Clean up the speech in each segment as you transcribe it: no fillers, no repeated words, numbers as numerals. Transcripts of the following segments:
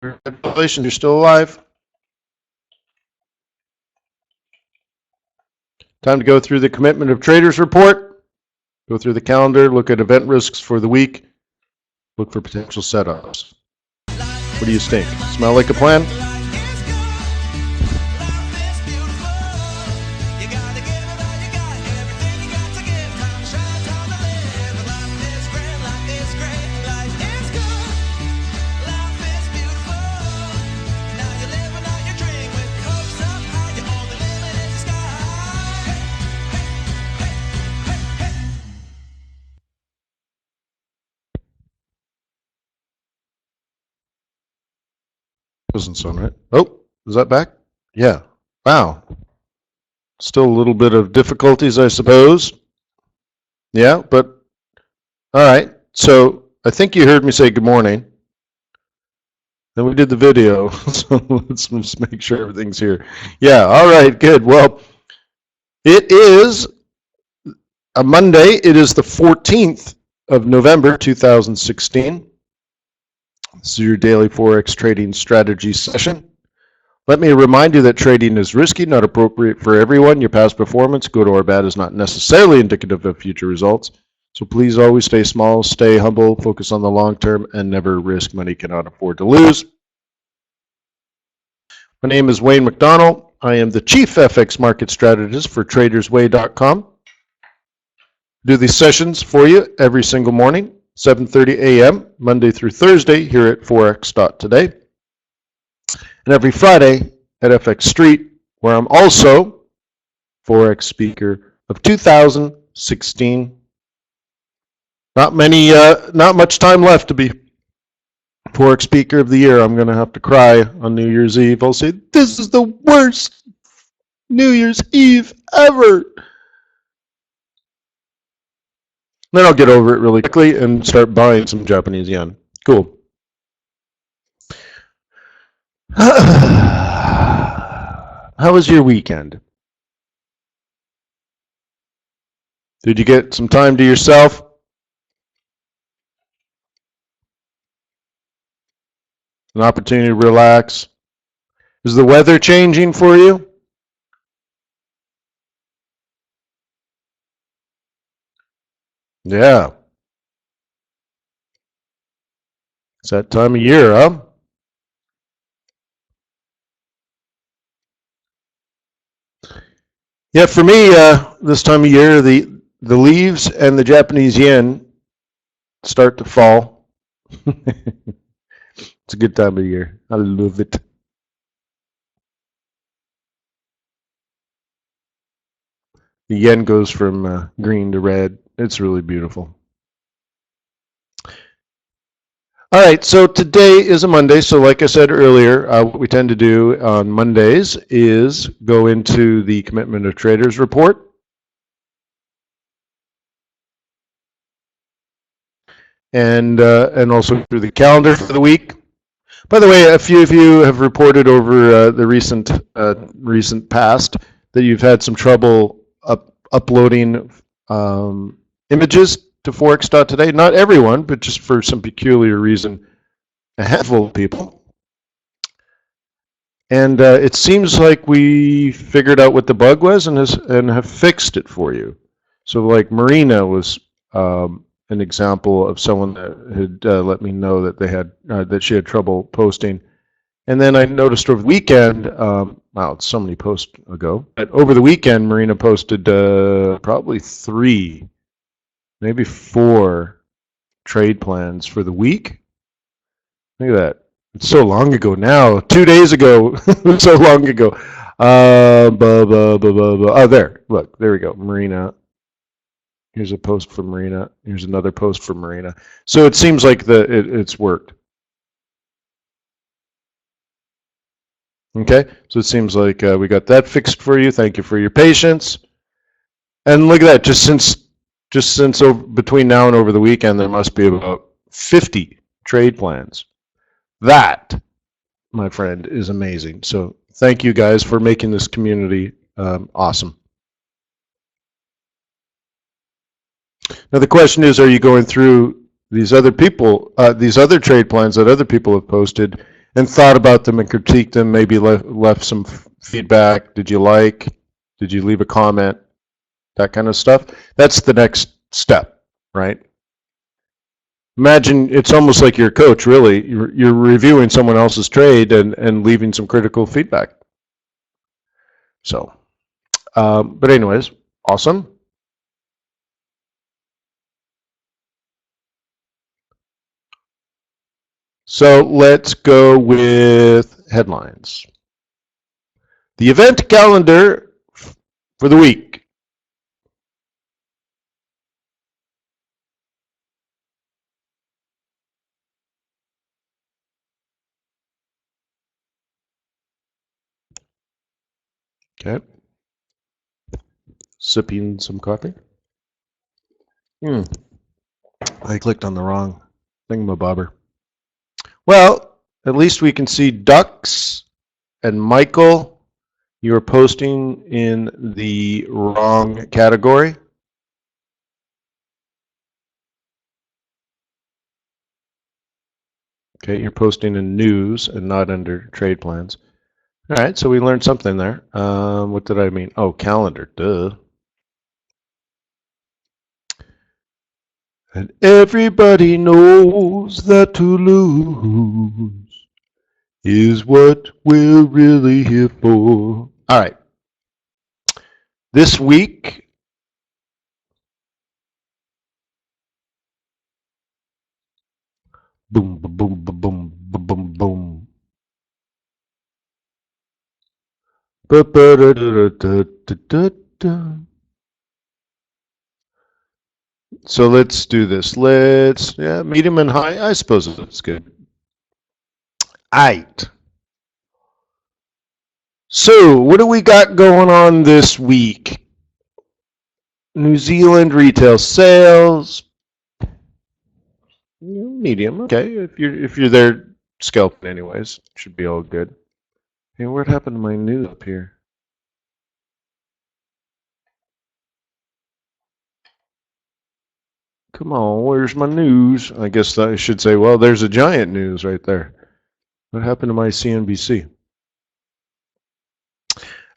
Congratulations, you're still alive. Time to go through the commitment of traders report, go through the calendar, look at event risks for the week, look for potential setups. What do you think? Smell like a plan? Doesn't sound right. Oh, is that back? Yeah. Wow. Still a little bit of difficulties, I suppose. Yeah, but all right. So I think you heard me say good morning. Then we did the video, so let's just make sure everything's here. Yeah, all right, good. Well, it is a Monday. It is the 14th of November, 2016. This is your daily Forex trading strategy session. Let me remind you that trading is risky, not appropriate for everyone. Your past performance, good or bad, is not necessarily indicative of future results. So please always stay small, stay humble, focus on the long term, and never risk money you cannot afford to lose. My name is Wayne McDonell. I am the Chief FX Market Strategist for TradersWay.com. Do these sessions for you every single morning, 7:30 a.m., Monday through Thursday, here at Forex.Today. And every Friday at FX Street, where I'm also Forex Speaker of 2016. Not much time left to be Forex Speaker of the Year. I'm going to have to cry on New Year's Eve. I'll say, this is the worst New Year's Eve ever. Then I'll get over it really quickly and start buying some Japanese yen. Cool. How was your weekend? Did you get some time to yourself? An opportunity to relax? Is the weather changing for you? Yeah. It's that time of year, huh? Yeah, for me, this time of year, the leaves and the Japanese yen start to fall. It's a good time of year. I love it. The yen goes from green to red. It's really beautiful. All right, so today is a Monday. So like I said earlier, what we tend to do on Mondays is go into the Commitment of Traders report. And also through the calendar for the week. By the way, a few of you have reported over the recent past that you've had some trouble uploading images to Forex.Today. Not everyone, but just for some peculiar reason, a handful of people. And it seems like we figured out what the bug was and have fixed it for you. So like Marina was an example of someone that had let me know that they had that she had trouble posting. And then I noticed over the weekend, wow, it's so many posts ago, but over the weekend, Marina posted probably 3, maybe 4 trade plans for the week. Look at that. It's so long ago now. 2 days ago. So long ago. Oh, there. Look, there we go. Marina. Here's a post from Marina. Here's another post from Marina. So it seems like it's worked. Okay, so it seems like we got that fixed for you. Thank you for your patience. And look at that. Just since between now and over the weekend, there must be about 50 trade plans. That, my friend, is amazing. So thank you guys for making this community awesome. Now the question is, are you going through these other people, these other trade plans that other people have posted, and thought about them and critiqued them, maybe left some feedback. Did you like? Did you leave a comment? That kind of stuff. That's the next step, right? Imagine it's almost like you're a coach, really. You're reviewing someone else's trade and leaving some critical feedback. So, but anyways, awesome. So let's go with headlines. The event calendar for the week. Okay. Sipping some coffee. I clicked on the wrong thingamabobber. Well, at least we can see Ducks and Michael. You are posting in the wrong category. Okay, you're posting in news and not under trade plans. All right, so we learned something there. What did I mean? Oh, calendar, duh. And everybody knows that to lose is what we're really here for. All right. This week, boom, boom, boom, boom, boom, boom, boom. So let's do this. Medium and high. I suppose it's good. Aight. So what do we got going on this week? New Zealand retail sales. Medium. Okay, if you're there scalping anyways, should be all good. Hey, what happened to my news up here? Come on, where's my news? I guess I should say, well, there's a giant news right there. What happened to my CNBC?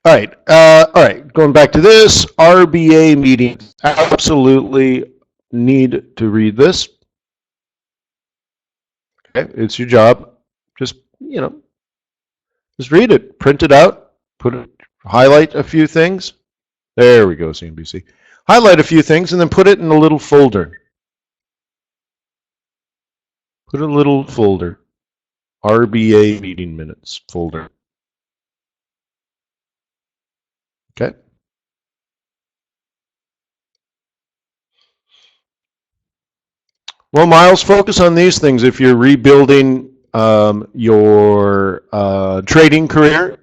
All right, going back to this, RBA meeting. Absolutely need to read this. Okay, it's your job. Just read it, print it out, highlight a few things. There we go, CNBC. Highlight a few things and then put it in a little folder. Put a little folder. RBA meeting minutes folder. Okay. Well, Miles, focus on these things if you're rebuilding your trading career.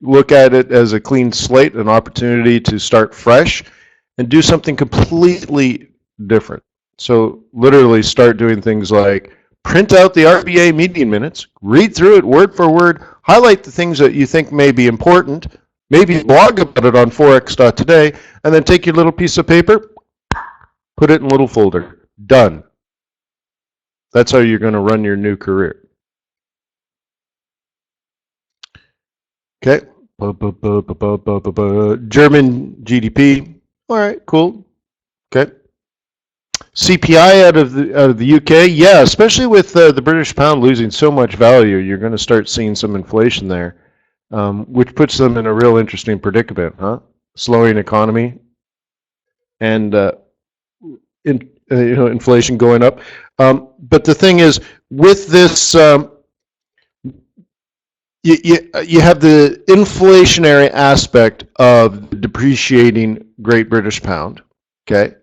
Look at it as a clean slate, an opportunity to start fresh and do something completely different. So literally start doing things like print out the RBA meeting minutes, read through it word for word, highlight the things that you think may be important, maybe blog about it on Forex.Today, and then take your little piece of paper, put it in a little folder. Done. That's how you're going to run your new career. Okay. German GDP. All right, cool. Okay. CPI out of the UK. Yeah, especially with the British pound losing so much value, you're going to start seeing some inflation there, which puts them in a real interesting predicament, huh? Slowing economy and inflation going up. But the thing is, with this, you have the inflationary aspect of the depreciating Great British pound, okay,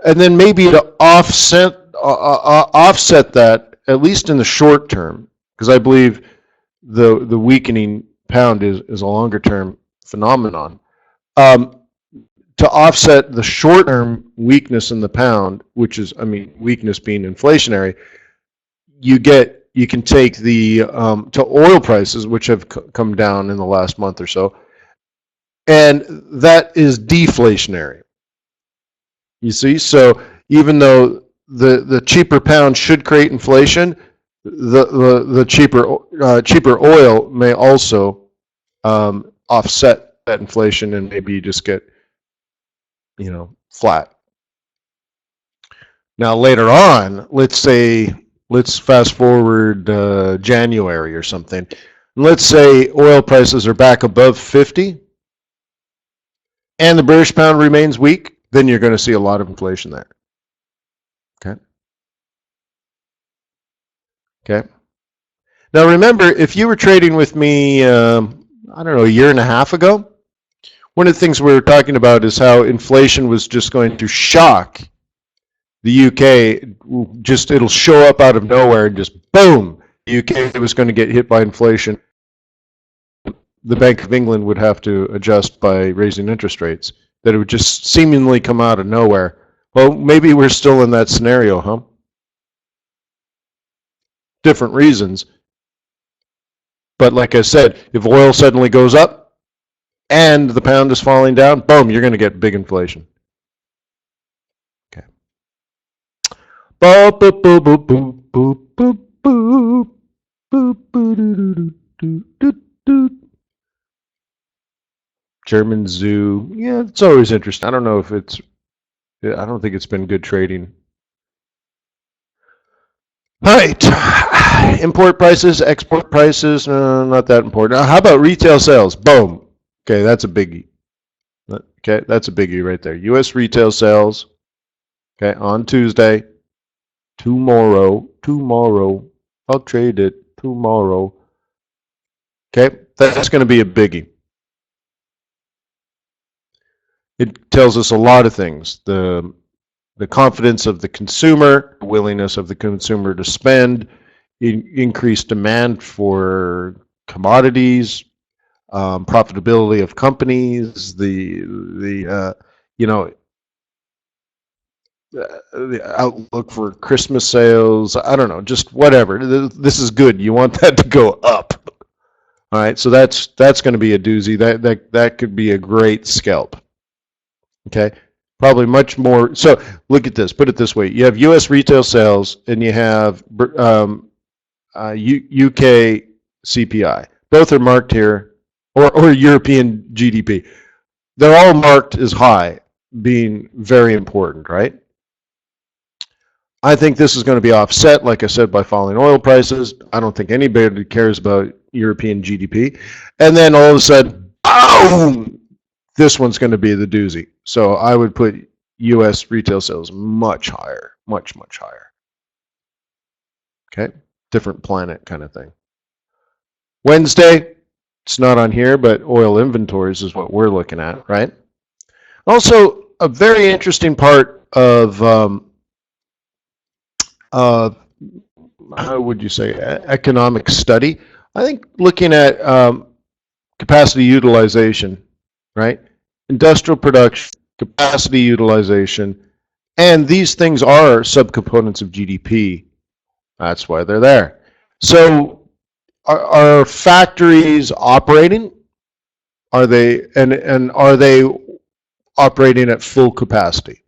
and then maybe to offset that, at least in the short term, because I believe the weakening pound is a longer term phenomenon. To offset the short term weakness in the pound, which is, weakness being inflationary, you can take the to oil prices, which have come down in the last month or so, and that is deflationary. You see, so even though the cheaper pound should create inflation, the cheaper oil may also offset that inflation, and maybe you just get, flat. Now later on, let's fast forward January or something. Let's say oil prices are back above 50 and the British pound remains weak, then you're going to see a lot of inflation there. Okay. Okay. Now remember, if you were trading with me, I don't know, a year and a half ago, one of the things we were talking about is how inflation was just going to shock the UK. It'll show up out of nowhere and just boom, the UK was going to get hit by inflation. The Bank of England would have to adjust by raising interest rates. That it would just seemingly come out of nowhere. Well, maybe we're still in that scenario, huh? Different reasons. But like I said, if oil suddenly goes up and the pound is falling down, boom, you're going to get big inflation. Okay. German zoo. Yeah, it's always interesting. I don't know if I don't think it's been good trading. All right. Import prices, export prices, not that important. How about retail sales? Boom. Okay, that's a biggie. Okay, that's a biggie right there. U.S. retail sales, okay, on Tuesday. Tomorrow. I'll trade it tomorrow. Okay, that's going to be a biggie. It tells us a lot of things. The confidence of the consumer, willingness of the consumer to spend, increased demand for commodities, profitability of companies, the outlook for Christmas sales. I don't know, just whatever. This is good. You want that to go up. All right, so that's going to be a doozy. That could be a great scalp. Okay, probably much more. So look at this. Put it this way: you have U.S. retail sales and you have UK CPI. Both are marked here, or European GDP. They're all marked as high, being very important, right? I think this is going to be offset, like I said, by falling oil prices. I don't think anybody cares about European GDP. And then all of a sudden, boom, this one's going to be the doozy. So I would put U.S. retail sales much higher, much higher. Okay, different planet kind of thing. Wednesday, it's not on here, but oil inventories is what we're looking at, right? Also, a very interesting part of how would you say, economic study. I think looking at capacity utilization, right? Industrial production, capacity utilization, and these things are subcomponents of GDP. That's why they're there. So are factories operating? Are they and are they operating at full capacity?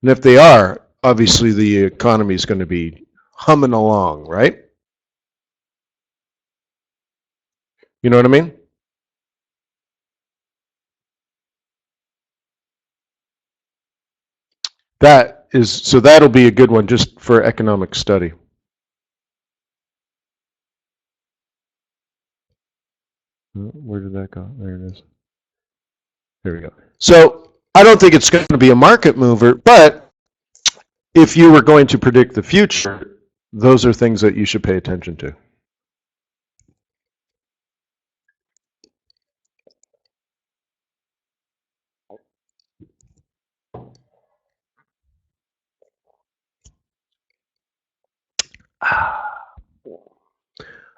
And if they are, obviously the economy is going to be humming along, right? You know what I mean? So that'll be a good one just for economic study. Where did that go? There it is. There we go. So I don't think it's going to be a market mover, but if you were going to predict the future, those are things that you should pay attention to.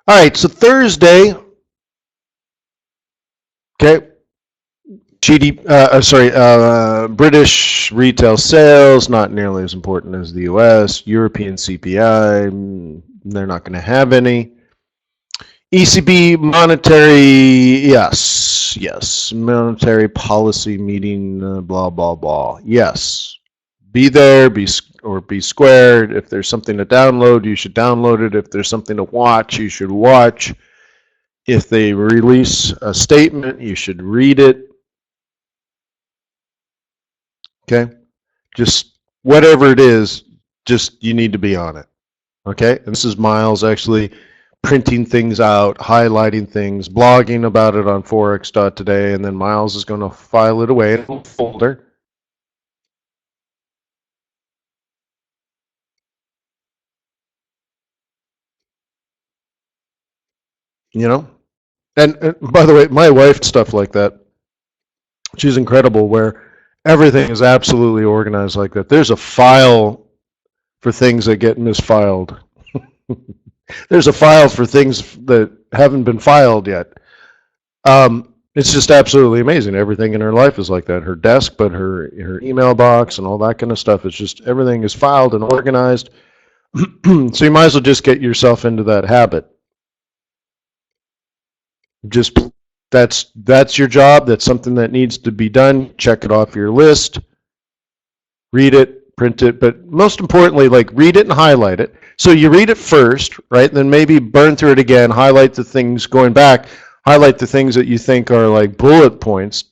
All right, so Thursday, okay, British retail sales, not nearly as important as the US. European CPI, they're not going to have any. ECB monetary, yes, monetary policy meeting, blah, blah, blah. Yes, be there, be squared. If there's something to download, you should download it. If there's something to watch, you should watch. If they release a statement, you should read it. Okay? Just whatever it is, just you need to be on it. Okay? And this is Miles actually printing things out, highlighting things, blogging about it on Forex.Today, and then Miles is going to file it away in a folder. You know? And by the way, my wife, stuff like that, she's incredible where everything is absolutely organized like that. There's a file for things that get misfiled. There's a file for things that haven't been filed yet. It's just absolutely amazing. Everything in her life is like that. Her desk, but her email box and all that kind of stuff. It's just everything is filed and organized. So you might as well just get yourself into that habit. Just that's your job. That's something that needs to be done. Check it off your list. Read it, print it, but most importantly, like read it and highlight it. So you read it first, right? And then maybe burn through it again, highlight the things going back, highlight the things that you think are like bullet points,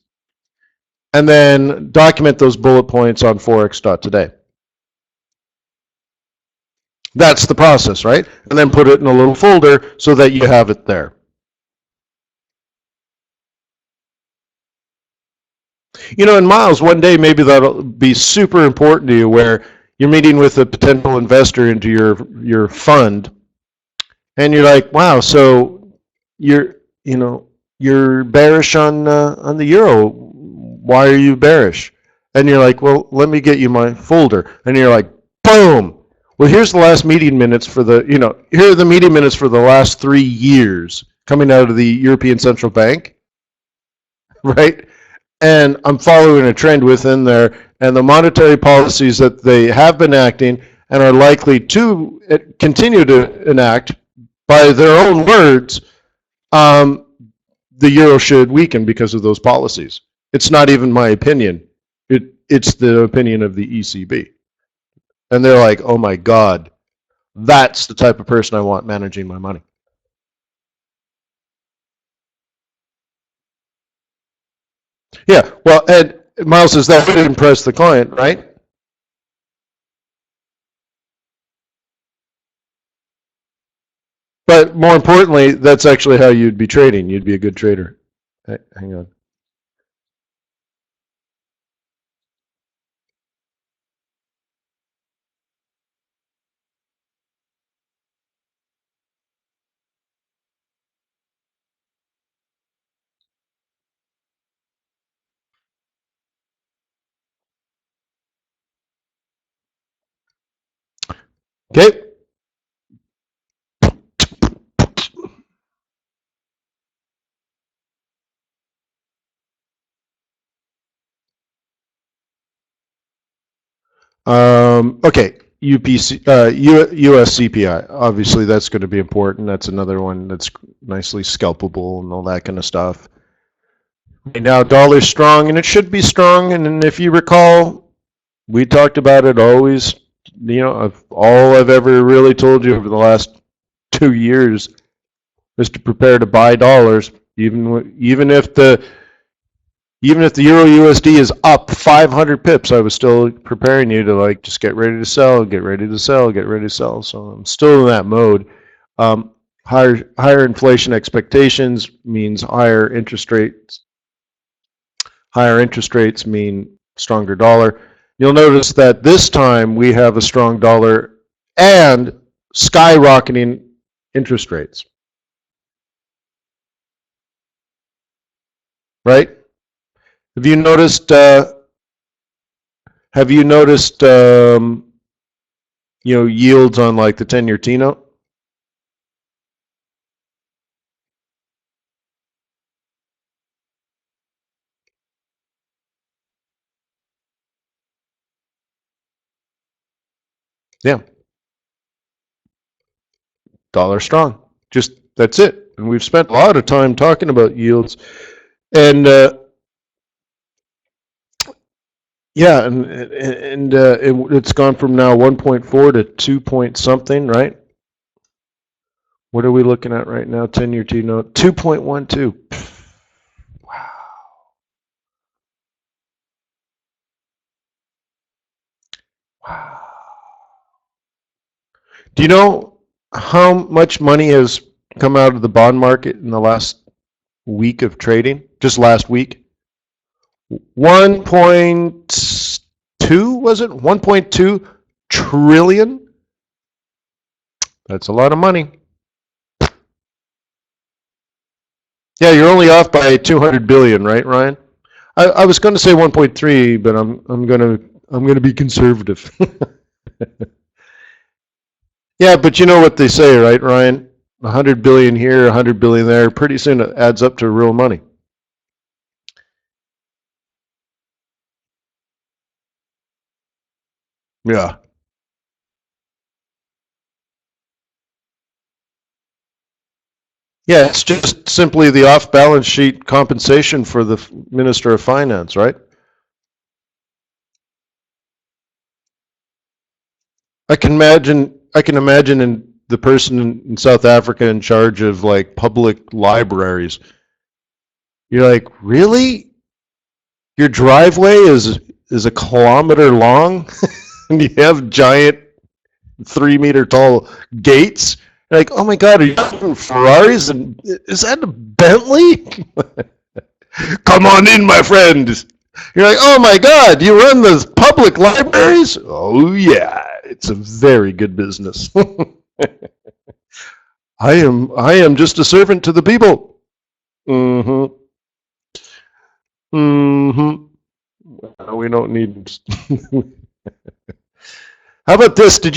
and then document those bullet points on Forex.Today. That's the process, right? And then put it in a little folder so that you have it there. You know, and Miles, one day maybe that'll be super important to you where you're meeting with a potential investor into your fund, and you're like, wow, so you're bearish on the euro. Why are you bearish? And you're like, well, let me get you my folder. And you're like, boom. Well, here's the last meeting minutes for here are the meeting minutes for the last 3 years coming out of the European Central Bank, right? And I'm following a trend within there, and the monetary policies that they have been acting and are likely to continue to enact by their own words, the euro should weaken because of those policies. It's not even my opinion. It's the opinion of the ECB. And they're like, oh my God, that's the type of person I want managing my money. Yeah, well, and Miles says that would impress the client, right? But more importantly, that's actually how you'd be trading. You'd be a good trader. Hang on. Okay. Okay. UPC, US CPI. Obviously, that's going to be important. That's another one that's nicely scalpable and all that kind of stuff. Right now, dollar's strong, and it should be strong. And if you recall, we talked about it always. All I've ever really told you over the last 2 years is to prepare to buy dollars, even if the Euro USD is up 500 pips. I was still preparing you to just get ready to sell, get ready to sell, get ready to sell. So I'm still in that mode. Higher inflation expectations means higher interest rates. Higher interest rates mean stronger dollar. You'll notice that this time we have a strong dollar and skyrocketing interest rates. Right? Have you noticed? Yields on the 10-year T-note? Yeah. Dollar strong. Just that's it. And we've spent a lot of time talking about yields, and Yeah, and it's gone from now 1.4 to 2 point something, right? What are we looking at right now? 10-year T-note, 2.12. Wow. Wow. Do you know how much money has come out of the bond market in the last week of trading? Just last week? 1.2, was it? 1.2 trillion? That's a lot of money. Yeah, you're only off by 200 billion, right, Ryan? I was going to say 1.3, but I'm going to be conservative. Yeah, but you know what they say, right, Ryan? 100 billion here, 100 billion there. Pretty soon it adds up to real money. Yeah. Yeah, it's just simply the off-balance sheet compensation for the Minister of Finance, right? I can imagine in the person in South Africa in charge of like public libraries. You're like, really? Your driveway is a kilometer long, and you have giant 3 meter tall gates. You're like, oh my God, are you driving Ferraris? And is that a Bentley? Come on in, my friend. You're like, oh my God, you run those public libraries? Oh yeah, it's a very good business. I am just a servant to the people. Mm-hmm. Mm-hmm. We don't need. How about this? Did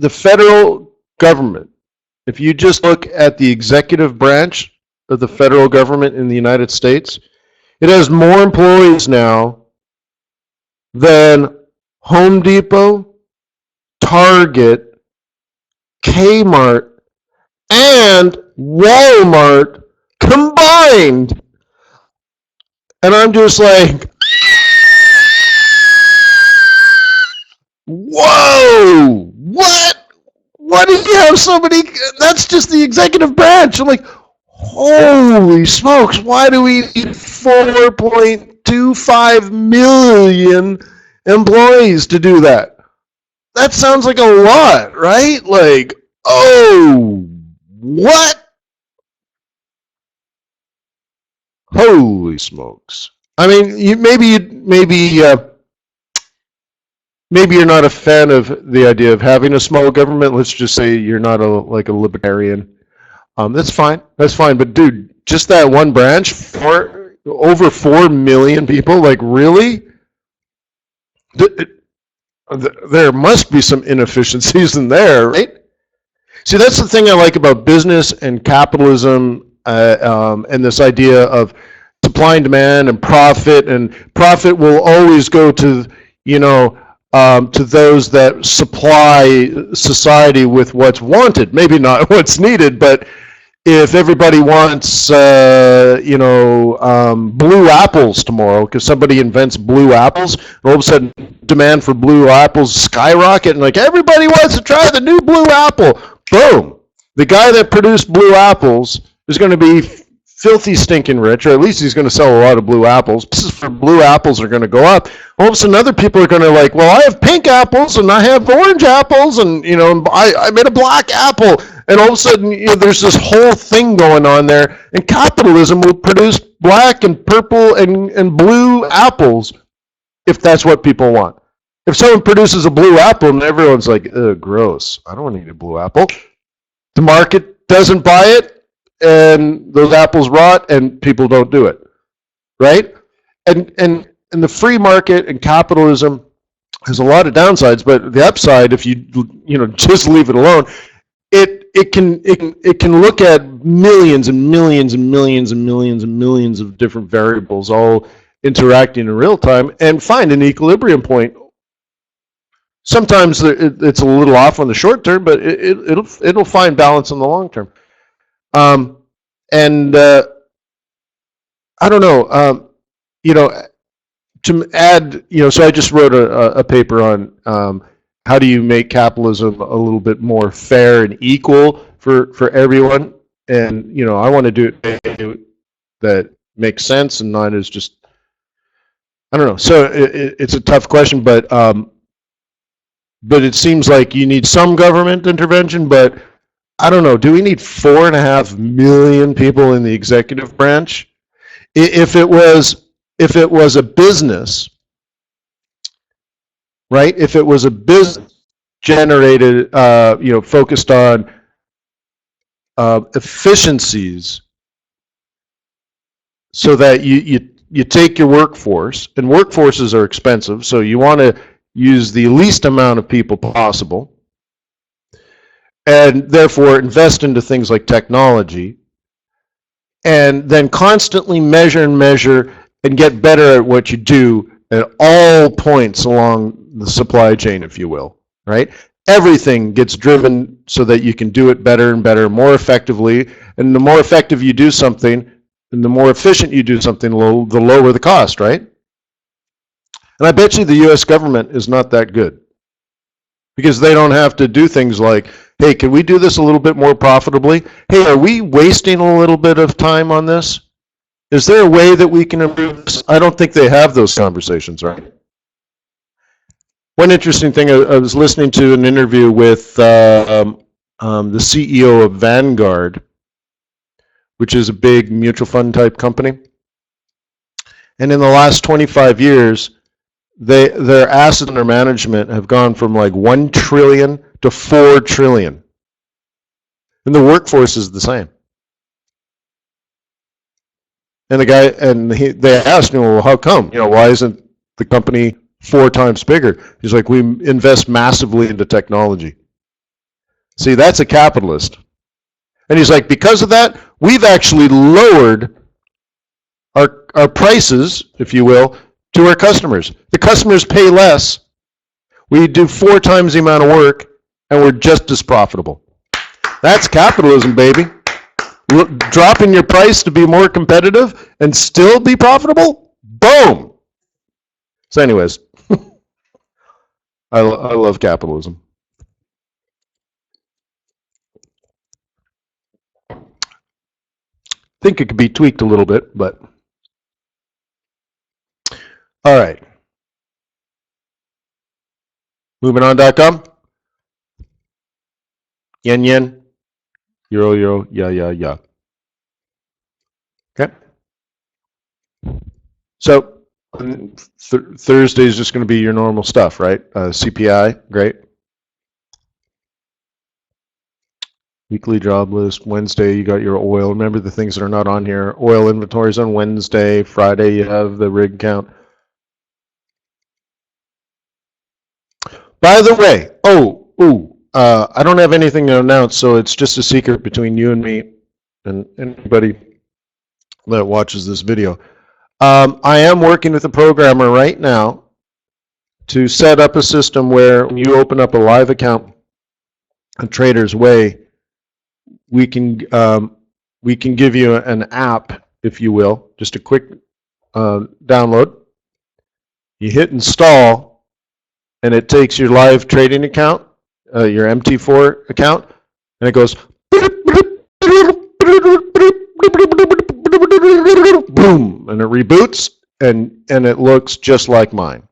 the federal government? If you just look at the executive branch of the federal government in the United States, it has more employees now than Home Depot, Target, Kmart, and Walmart combined. And I'm just like, whoa, what? Why do you have so many? That's just the executive branch. I'm like, holy smokes, why do we need 4.25 million employees to do that? That sounds like a lot, right? Like, oh, what? Holy smokes. I mean, maybe you're not a fan of the idea of having a small government. Let's just say you're not like a libertarian. That's fine. That's fine. But dude, just that one branch for over 4 million people, like really? There must be some inefficiencies in there, right? See, that's the thing I like about business and capitalism, and this idea of supply and demand and profit will always go to, to those that supply society with what's wanted. Maybe not what's needed, but if everybody wants, blue apples tomorrow because somebody invents blue apples, and all of a sudden demand for blue apples skyrocket, and like everybody wants to try the new blue apple. Boom! The guy that produced blue apples is going to be filthy stinking rich, or at least he's going to sell a lot of blue apples. Prices for blue apples are going to go up. All of a sudden, other people are going to like, well, I have pink apples and I have orange apples, and I made a black apple. And all of a sudden, there's this whole thing going on there, and capitalism will produce black and purple and blue apples if that's what people want. If someone produces a blue apple and everyone's like, ugh, gross, I don't need a blue apple. The market doesn't buy it, and those apples rot, and people don't do it, right? And the free market and capitalism has a lot of downsides, but the upside, if you just leave it alone, it can look at millions and millions and millions and millions and millions of different variables all interacting in real time and find an equilibrium point. Sometimes it's a little off on the short term, but it'll find balance in the long term. And I don't know. to add, so I just wrote a paper on how do you make capitalism a little bit more fair and equal for everyone, and I want to do it that makes sense and not as just, I don't know. So it's a tough question, but it seems like you need some government intervention, but I don't know. Do we need 4.5 million people in the executive branch? If it was a business, right? If it was a business generated, focused on efficiencies, so that you take your workforce, and workforces are expensive, so you want to use the least amount of people possible, and therefore invest into things like technology, and then constantly measure and get better at what you do at all points along the supply chain, if you will, right? Everything gets driven so that you can do it better and better, more effectively, and the more effective you do something, and the more efficient you do something, the lower the cost, right? And I bet you the US government is not that good, because they don't have to do things like, hey, can we do this a little bit more profitably? Hey, are we wasting a little bit of time on this? Is there a way that we can improve this? I don't think they have those conversations, right? One interesting thing, I was listening to an interview with the CEO of Vanguard, which is a big mutual fund type company. And in the last 25 years, their assets under management have gone from like 1 trillion to 4 trillion. And the workforce is the same. And they asked me, well, how come? Why isn't the company 4 times bigger? He's like, we invest massively into technology. See, that's a capitalist. And he's like, because of that, we've actually lowered our prices, if you will, to our customers. The customers pay less. We do 4 times the amount of work, and we're just as profitable. That's capitalism, baby. Dropping your price to be more competitive and still be profitable? Boom! So anyways, I love capitalism. I think it could be tweaked a little bit, but all right. Movingon.com. Yen, euro, yeah. Okay. So Thursday is just going to be your normal stuff, right? CPI, great. Weekly job list. Wednesday, you got your oil. Remember the things that are not on here. Oil inventories on Wednesday. Friday, you have the rig count. By the way, I don't have anything to announce, so it's just a secret between you and me and anybody that watches this video. I am working with a programmer right now to set up a system where when you open up a live account on TradersWay, we can give you an app, if you will, just a quick download. You hit install, and it takes your live trading account, your MT4 account, and it goes boom, and it reboots, and it looks just like mine.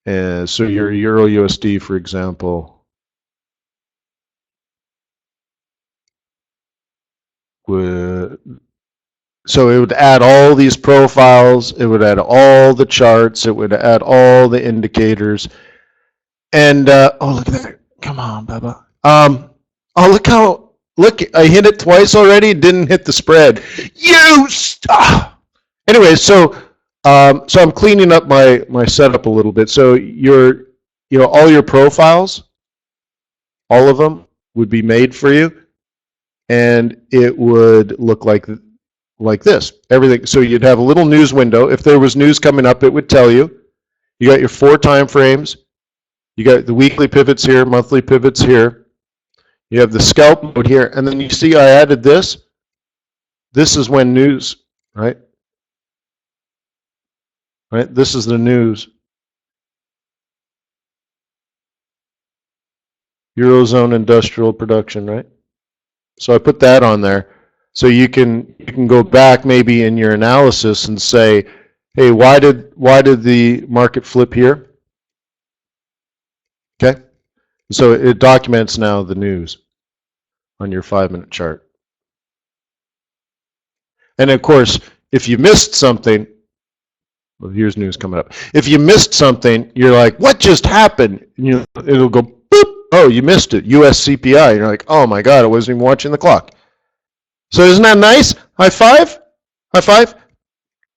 So your Euro USD, for example, so it would add all these profiles, it would add all the charts, it would add all the indicators, and oh, look at that! Come on, Baba. Look, I hit it twice already. Didn't hit the spread. Anyway, so I'm cleaning up my setup a little bit. So all your profiles, all of them would be made for you, and it would look like this. Everything. So you'd have a little news window. If there was news coming up, it would tell you. You got your 4 time frames. You got the weekly pivots here, monthly pivots here. You have the scalp mode here, and then you see I added this. This is when news, right? right? This is the news. Eurozone industrial production, right? So I put that on there. So you can go back maybe in your analysis and say, hey, why did the market flip here? Okay. So it documents now the news on your 5-minute chart. And of course, if you missed something, well, here's news coming up. If you missed something, you're like, what just happened? And it'll go, boop. Oh, you missed it. US CPI. And you're like, oh my God, I wasn't even watching the clock. So isn't that nice? High five? High five?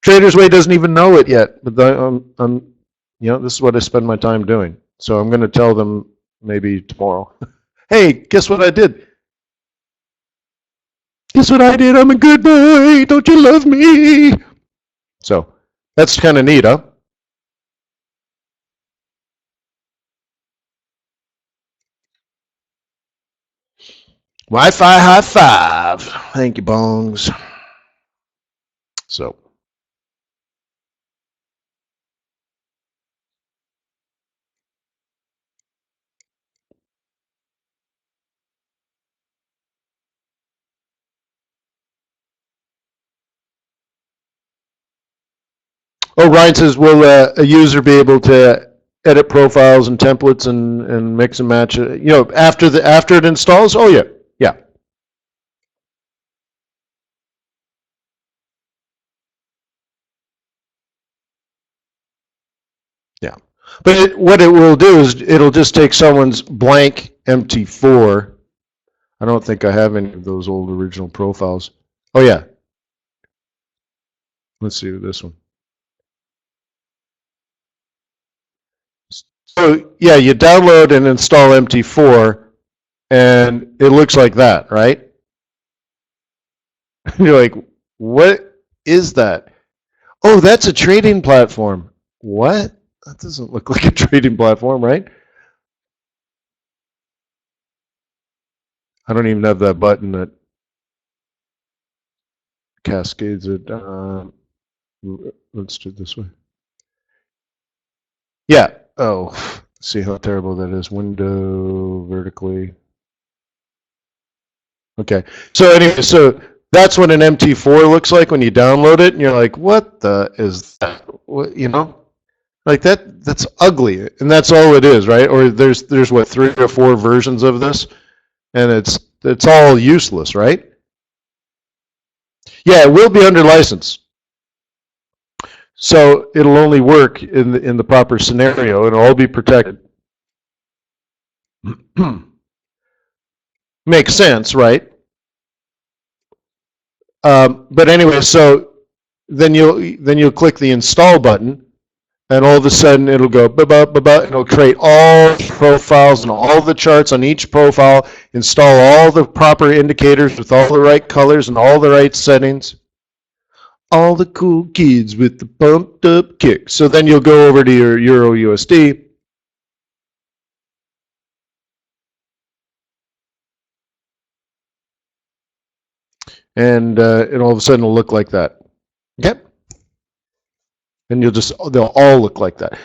TradersWay doesn't even know it yet, but this is what I spend my time doing. So I'm going to tell them maybe tomorrow. Hey, guess what I did? Guess what I did? I'm a good boy. Don't you love me? So that's kind of neat, huh? Wi-Fi high five. Thank you, Bongs. So. Oh, Ryan says, will a user be able to edit profiles and templates and mix and match it? After it installs? Oh yeah, yeah. Yeah. But what it will do is it'll just take someone's blank MT4. I don't think I have any of those old original profiles. Oh yeah. Let's see this one. So yeah, you download and install MT4 and it looks like that, right? You're like, what is that? Oh, that's a trading platform. What? That doesn't look like a trading platform, right? I don't even have that button that cascades it. Let's do it this way. Yeah. Oh, see how terrible that is. Window vertically. Okay. So anyway, so that's what an MT4 looks like when you download it, and you're like, what the is that? What, like that's ugly, and that's all it is, right? Or there's what, 3 or 4 versions of this, and it's all useless, right? Yeah, it will be under license. So it'll only work in the proper scenario, and it'll all be protected. Makes sense, right? But anyway, so then you'll click the install button, and all of a sudden it'll go and it'll create all profiles and all the charts on each profile, install all the proper indicators with all the right colors and all the right settings. All the cool kids with the pumped up kick. So then you'll go over to your Euro USD. And all of a sudden it'll look like that. Yep. And they'll all look like that.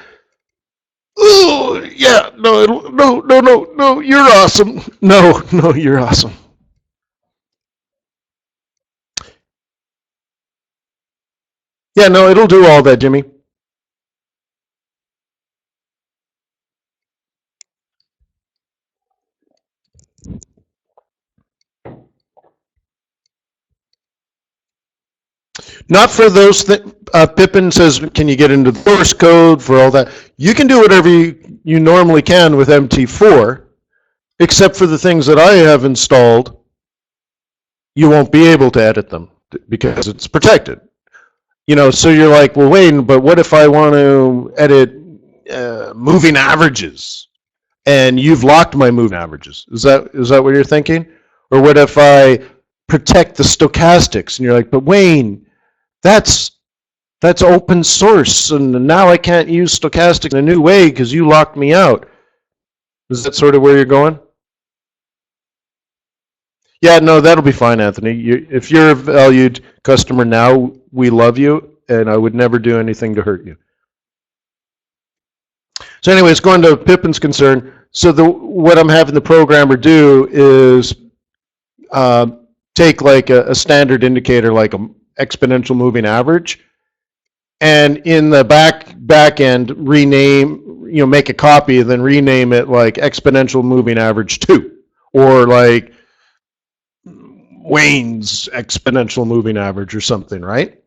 Oh, yeah, no, you're awesome. No, you're awesome. Yeah, no, it'll do all that, Jimmy. Not for those things. Pippin says, can you get into the source code for all that? You can do whatever you normally can with MT4, except for the things that I have installed. You won't be able to edit them because it's protected. So you're like, well, wait, but what if I want to edit moving averages? And you've locked my moving averages. Is that what you're thinking? Or what if I protect the stochastics? And you're like, but Wayne, that's open source, and now I can't use stochastics in a new way because you locked me out. Is that sort of where you're going? Yeah, no, that'll be fine, Anthony. If you're a valued customer now, we love you, and I would never do anything to hurt you. So anyways, going to Pippin's concern, so what I'm having the programmer do is take like a standard indicator, like an exponential moving average, and in the back end rename, make a copy and then rename it like exponential moving average 2, or like Wayne's exponential moving average or something, right?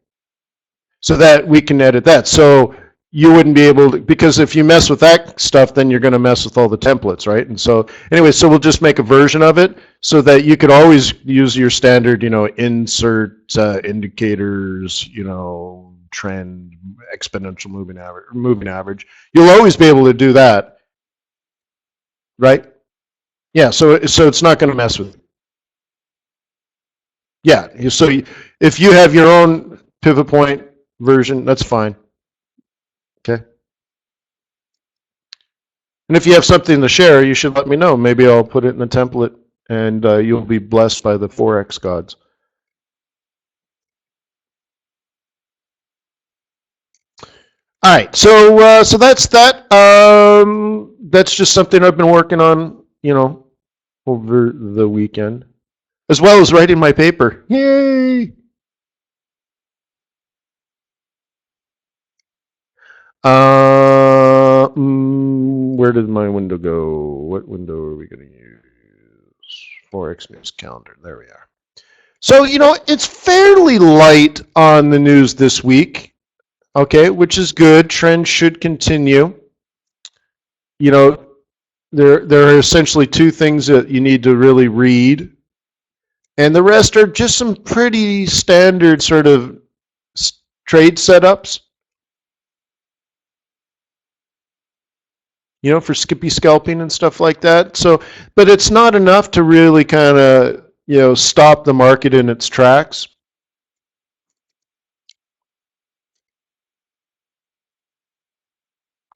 So that we can edit that. So you wouldn't be able to, because if you mess with that stuff, then you're going to mess with all the templates, right? And so anyway, so we'll just make a version of it so that you could always use your standard, insert indicators, trend, exponential moving average. You'll always be able to do that, right? Yeah, so it's not going to mess with it. Yeah, so if you have your own pivot point version, that's fine. Okay. And if you have something to share, you should let me know. Maybe I'll put it in a template, and you'll be blessed by the Forex gods. All right, so that's that. That's just something I've been working on, over the weekend, as well as writing my paper. Yay! Where did my window go? What window are we going to use? Forex News Calendar. There we are. So, it's fairly light on the news this week, okay, which is good. Trend should continue. There are essentially two things that you need to really read, and the rest are just some pretty standard sort of trade setups. For skippy scalping and stuff like that. So, but it's not enough to really kind of, stop the market in its tracks.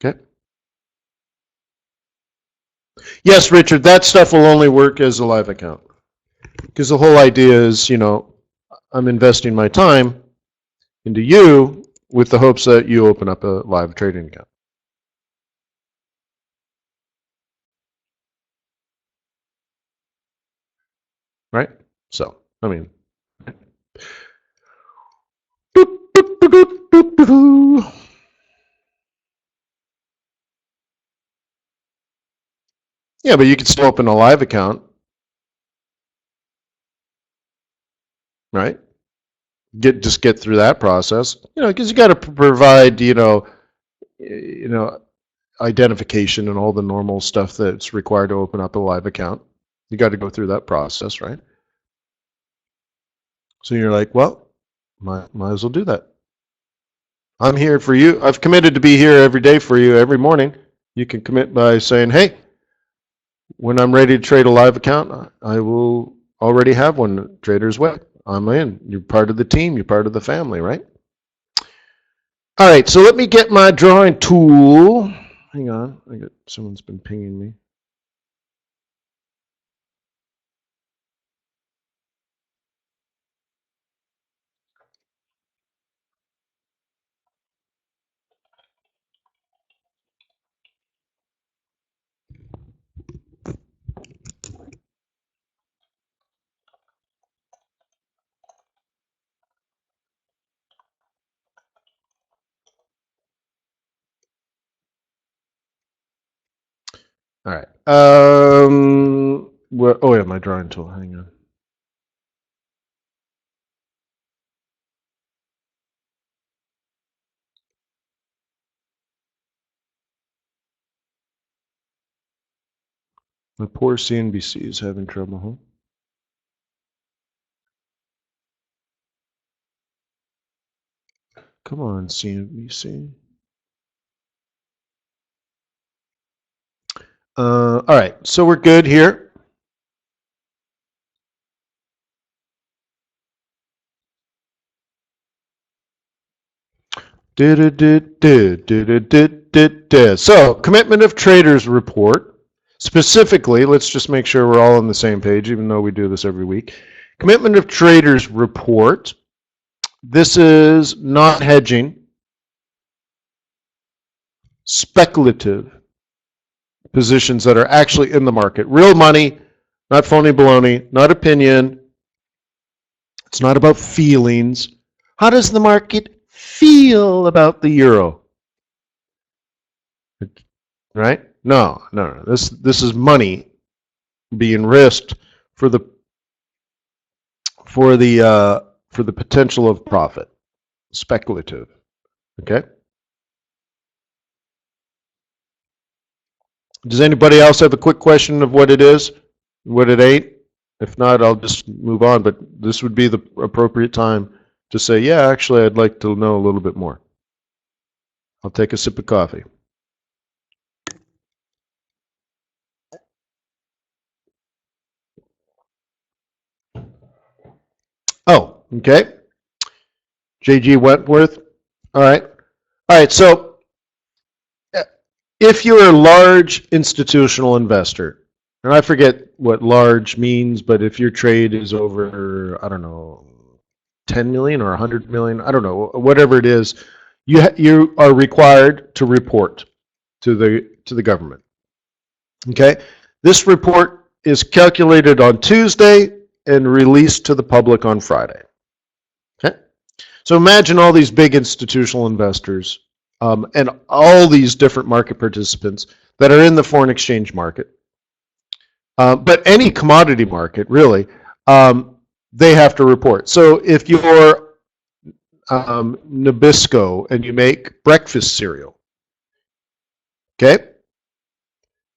Okay. Yes, Richard, that stuff will only work as a live account. Because the whole idea is, I'm investing my time into you with the hopes that you open up a live trading account. Right? So, I mean. Yeah, but you could still open a live account. Right? Just get through that process. Because you got to provide, identification and all the normal stuff that's required to open up a live account. You got to go through that process, right? So you're like, well, might as well do that. I'm here for you. I've committed to be here every day for you, every morning. You can commit by saying, hey, when I'm ready to trade a live account, I will already have one, TradersWay. I'm in. You're part of the team. You're part of the family, right? All right, so let me get my drawing tool. Hang on, someone's been pinging me. All right. Oh yeah, my drawing tool. Hang on. My poor CNBC is having trouble, huh? Come on, CNBC. All right, so we're good here. So, commitment of traders report. Specifically, let's just make sure we're all on the same page, even though we do this every week. Commitment of traders report. This is not hedging, speculative positions that are actually in the market. Real money, not phony baloney, not opinion. It's not about feelings. How does the market feel about the euro? Right? No. This is money being risked for the potential of profit. Speculative. Okay? Does anybody else have a quick question of what it is, what it ain't? If not, I'll just move on, but this would be the appropriate time to say, yeah, actually, I'd like to know a little bit more. I'll take a sip of coffee. Oh, okay. J.G. Wentworth. All right. All right, so if you're a large institutional investor, and I forget what large means, but if your trade is over, I don't know, 10 million or 100 million, I don't know, whatever it is, you are required to report to the government. Okay? This report is calculated on Tuesday and released to the public on Friday. Okay? So imagine all these big institutional investors and all these different market participants that are in the foreign exchange market. But any commodity market, really, they have to report. So if you're Nabisco and you make breakfast cereal, okay,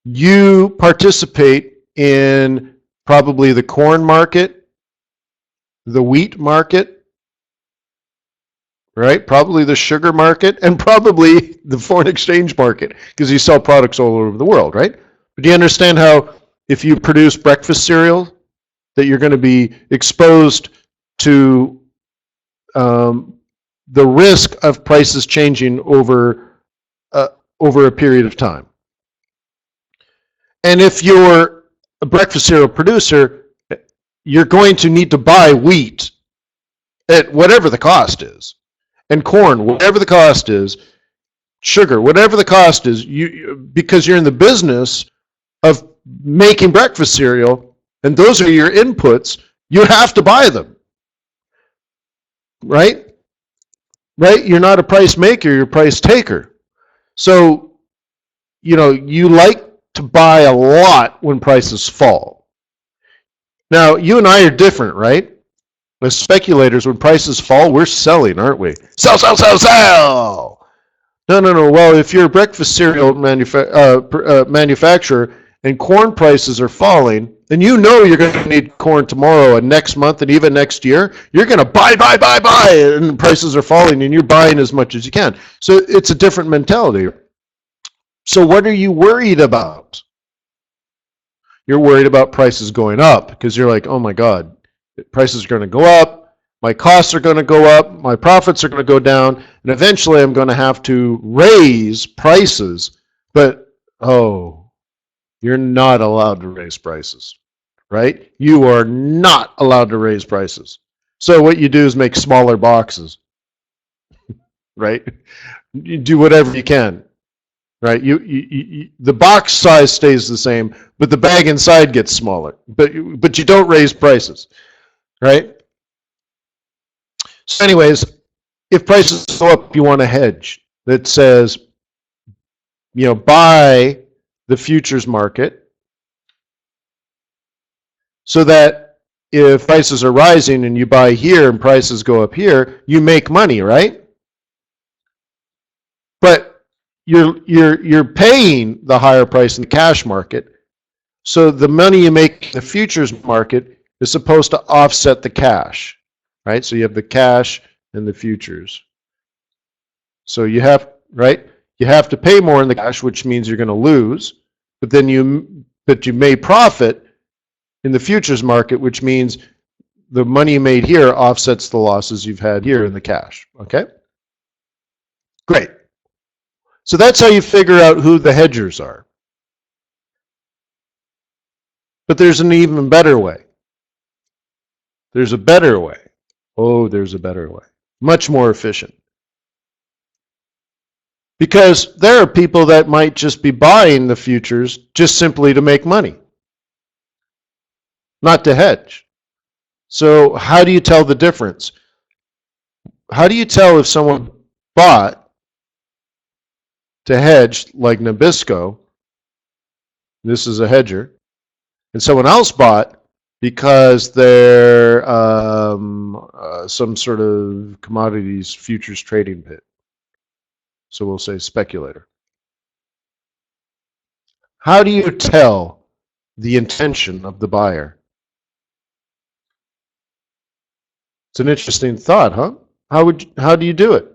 you participate in probably the corn market, the wheat market, right? Probably the sugar market, and probably the foreign exchange market, because you sell products all over the world, right? But do you understand how if you produce breakfast cereal, that you're going to be exposed to the risk of prices changing over a period of time? And if you're a breakfast cereal producer, you're going to need to buy wheat at whatever the cost is, and corn, whatever the cost is, sugar, whatever the cost is, because you're in the business of making breakfast cereal, and those are your inputs, you have to buy them. Right? Right? You're not a price maker, you're a price taker. So, you like to buy a lot when prices fall. Now, you and I are different, right? As speculators, when prices fall, we're selling, aren't we? Sell, sell, sell, sell! No. Well, if you're a breakfast cereal manufacturer and corn prices are falling, and you're going to need corn tomorrow and next month and even next year, you're going to buy, and prices are falling and you're buying as much as you can. So it's a different mentality. So what are you worried about? You're worried about prices going up because you're like, oh my God, prices are going to go up, my costs are going to go up, my profits are going to go down, and eventually I'm going to have to raise prices. But, you're not allowed to raise prices, right? You are not allowed to raise prices. So what you do is make smaller boxes, right? You do whatever you can, right? The box size stays the same, but the bag inside gets smaller. But you don't raise prices, right? So anyways, if prices go up, you want a hedge that says, buy the futures market, so that if prices are rising and you buy here and prices go up here, you make money, right? But you're paying the higher price in the cash market, so the money you make in the futures market is supposed to offset the cash, right? So you have the cash and the futures. So you have to pay more in the cash, which means you're going to lose, but you may profit in the futures market, which means the money you made here offsets the losses you've had here in the cash. Okay? Great. So that's how you figure out who the hedgers are. But there's an even better way. There's a better way. Oh, there's a better way. Much more efficient. Because there are people that might just be buying the futures just simply to make money, not to hedge. So how do you tell the difference? How do you tell if someone bought to hedge like Nabisco, this is a hedger, and someone else bought because they're some sort of commodities futures trading pit? So we'll say speculator. How do you tell the intention of the buyer? It's an interesting thought, huh? How do you do it?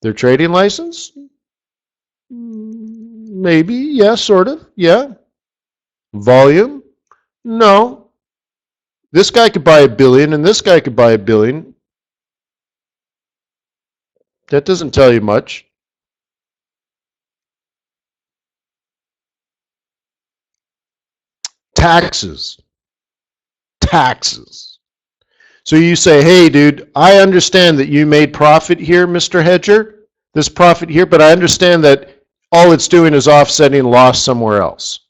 Their trading license? Maybe, yeah, sort of, yeah. Volume? No. This guy could buy $1 billion and this guy could buy $1 billion. That doesn't tell you much. Taxes. Taxes. So you say, hey, dude, I understand that you made profit here, Mr. Hedger, this profit here, but I understand that all it's doing is offsetting loss somewhere else.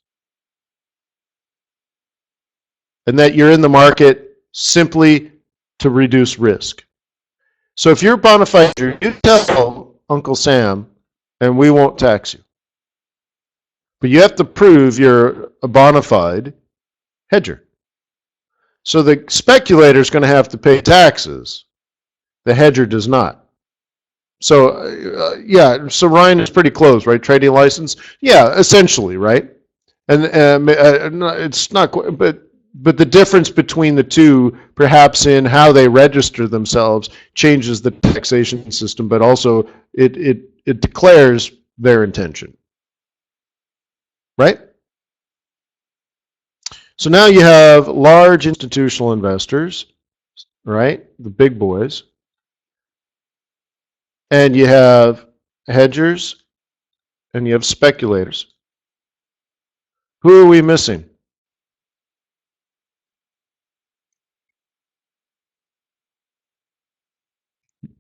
And that you're in the market simply to reduce risk. So if you're a bona fide hedger, you tell Uncle Sam, and we won't tax you. But you have to prove you're a bona fide hedger. So the speculator is going to have to pay taxes. The hedger does not. So yeah, so Ryan is pretty close, right? Trading license, yeah, essentially, right? And it's not quite, but the difference between the two, perhaps in how they register themselves, changes the taxation system, but also it declares their intention, right? So now you have large institutional investors, right? The big boys. And you have hedgers and you have speculators. Who are we missing?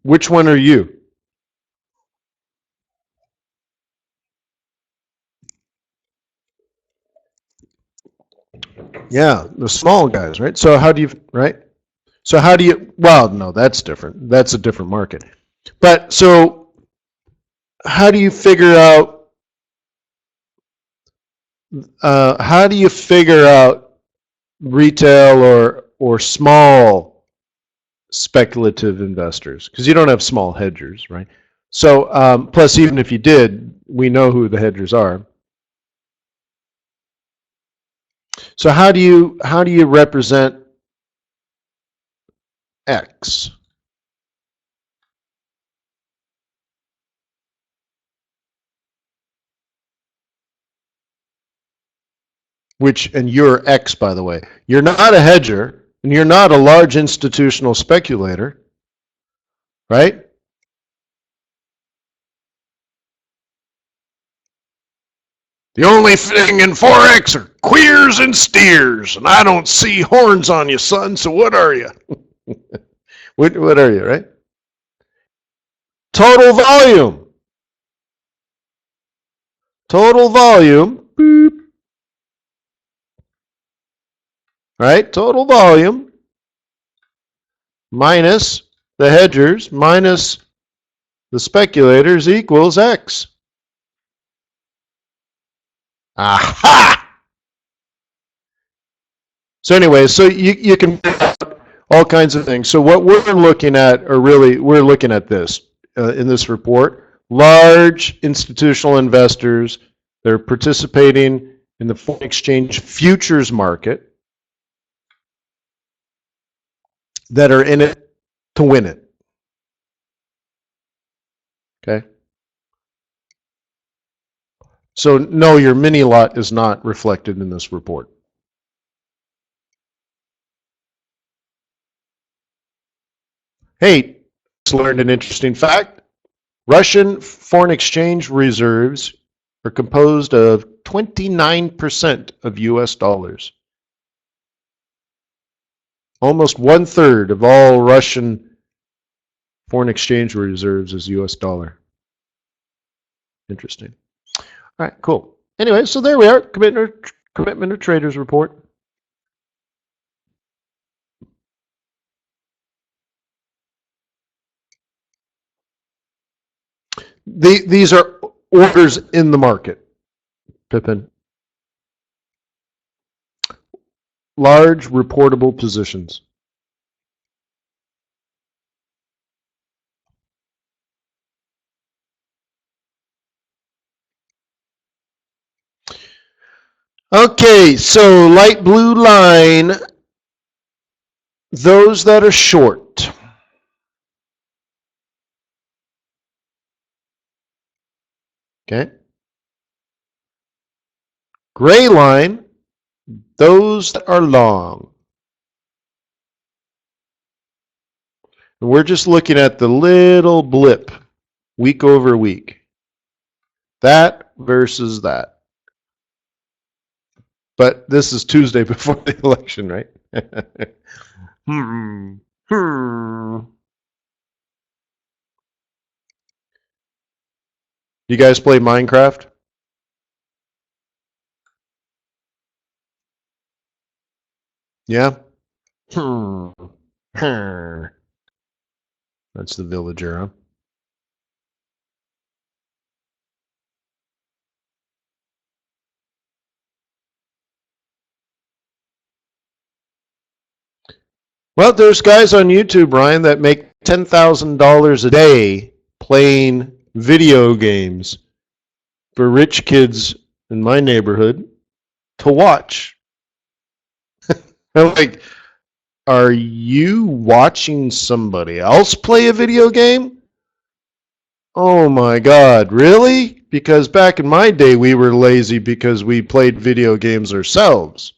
Which one are you? Yeah, the small guys, right? So how do you, right? So how do you, well, no, that's different. That's a different market. But so how do you figure out, retail or small speculative investors? Because you don't have small hedgers, right? So plus, even if you did, we know who the hedgers are. So how do you represent X? And you're X, by the way. You're not a hedger, and you're not a large institutional speculator, right? The only thing in Forex are queers and steers, and I don't see horns on you, son, so what are you? What are you, right? Total volume. Total volume. Beep. Right? Total volume minus the hedgers minus the speculators equals X. Aha! So anyway, so you can all kinds of things. So what we're looking at are really, we're looking at this in this report. Large institutional investors, they're participating in the foreign exchange futures market that are in it to win it. Okay? So no, your mini lot is not reflected in this report. Hey, just learned an interesting fact. Russian foreign exchange reserves are composed of 29% of US dollars. Almost 1/3 of all Russian Foreign exchange reserves is US dollar. Interesting. All right, cool. Anyway, so there we are. Commitment of traders report. These are orders in the market, Pippin. Large reportable positions. Okay, so light blue line, those that are short. Okay. Gray line, those that are long. And we're just looking at the little blip, week over week. That versus that. But this is Tuesday before the election, right? You guys play Minecraft? Yeah? That's the villager, huh? Well, there's guys on YouTube, Ryan, that make $10,000 a day playing video games for rich kids in my neighborhood to watch. I'm like, are you watching somebody else play a video game? Oh my God, really? Because back in my day, we were lazy because we played video games ourselves.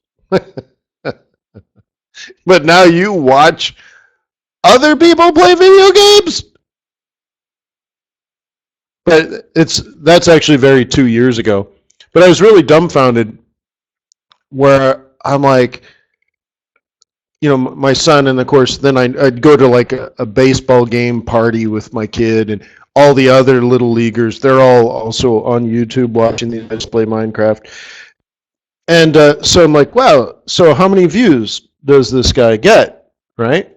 But now you watch other people play video games? But that's actually very 2 years ago. But I was really dumbfounded where I'm like, my son, and of course, then I'd go to like a baseball game party with my kid, and all the other little leaguers, they're all also on YouTube watching these guys play Minecraft. And so I'm like, wow, so how many views does this guy get, right?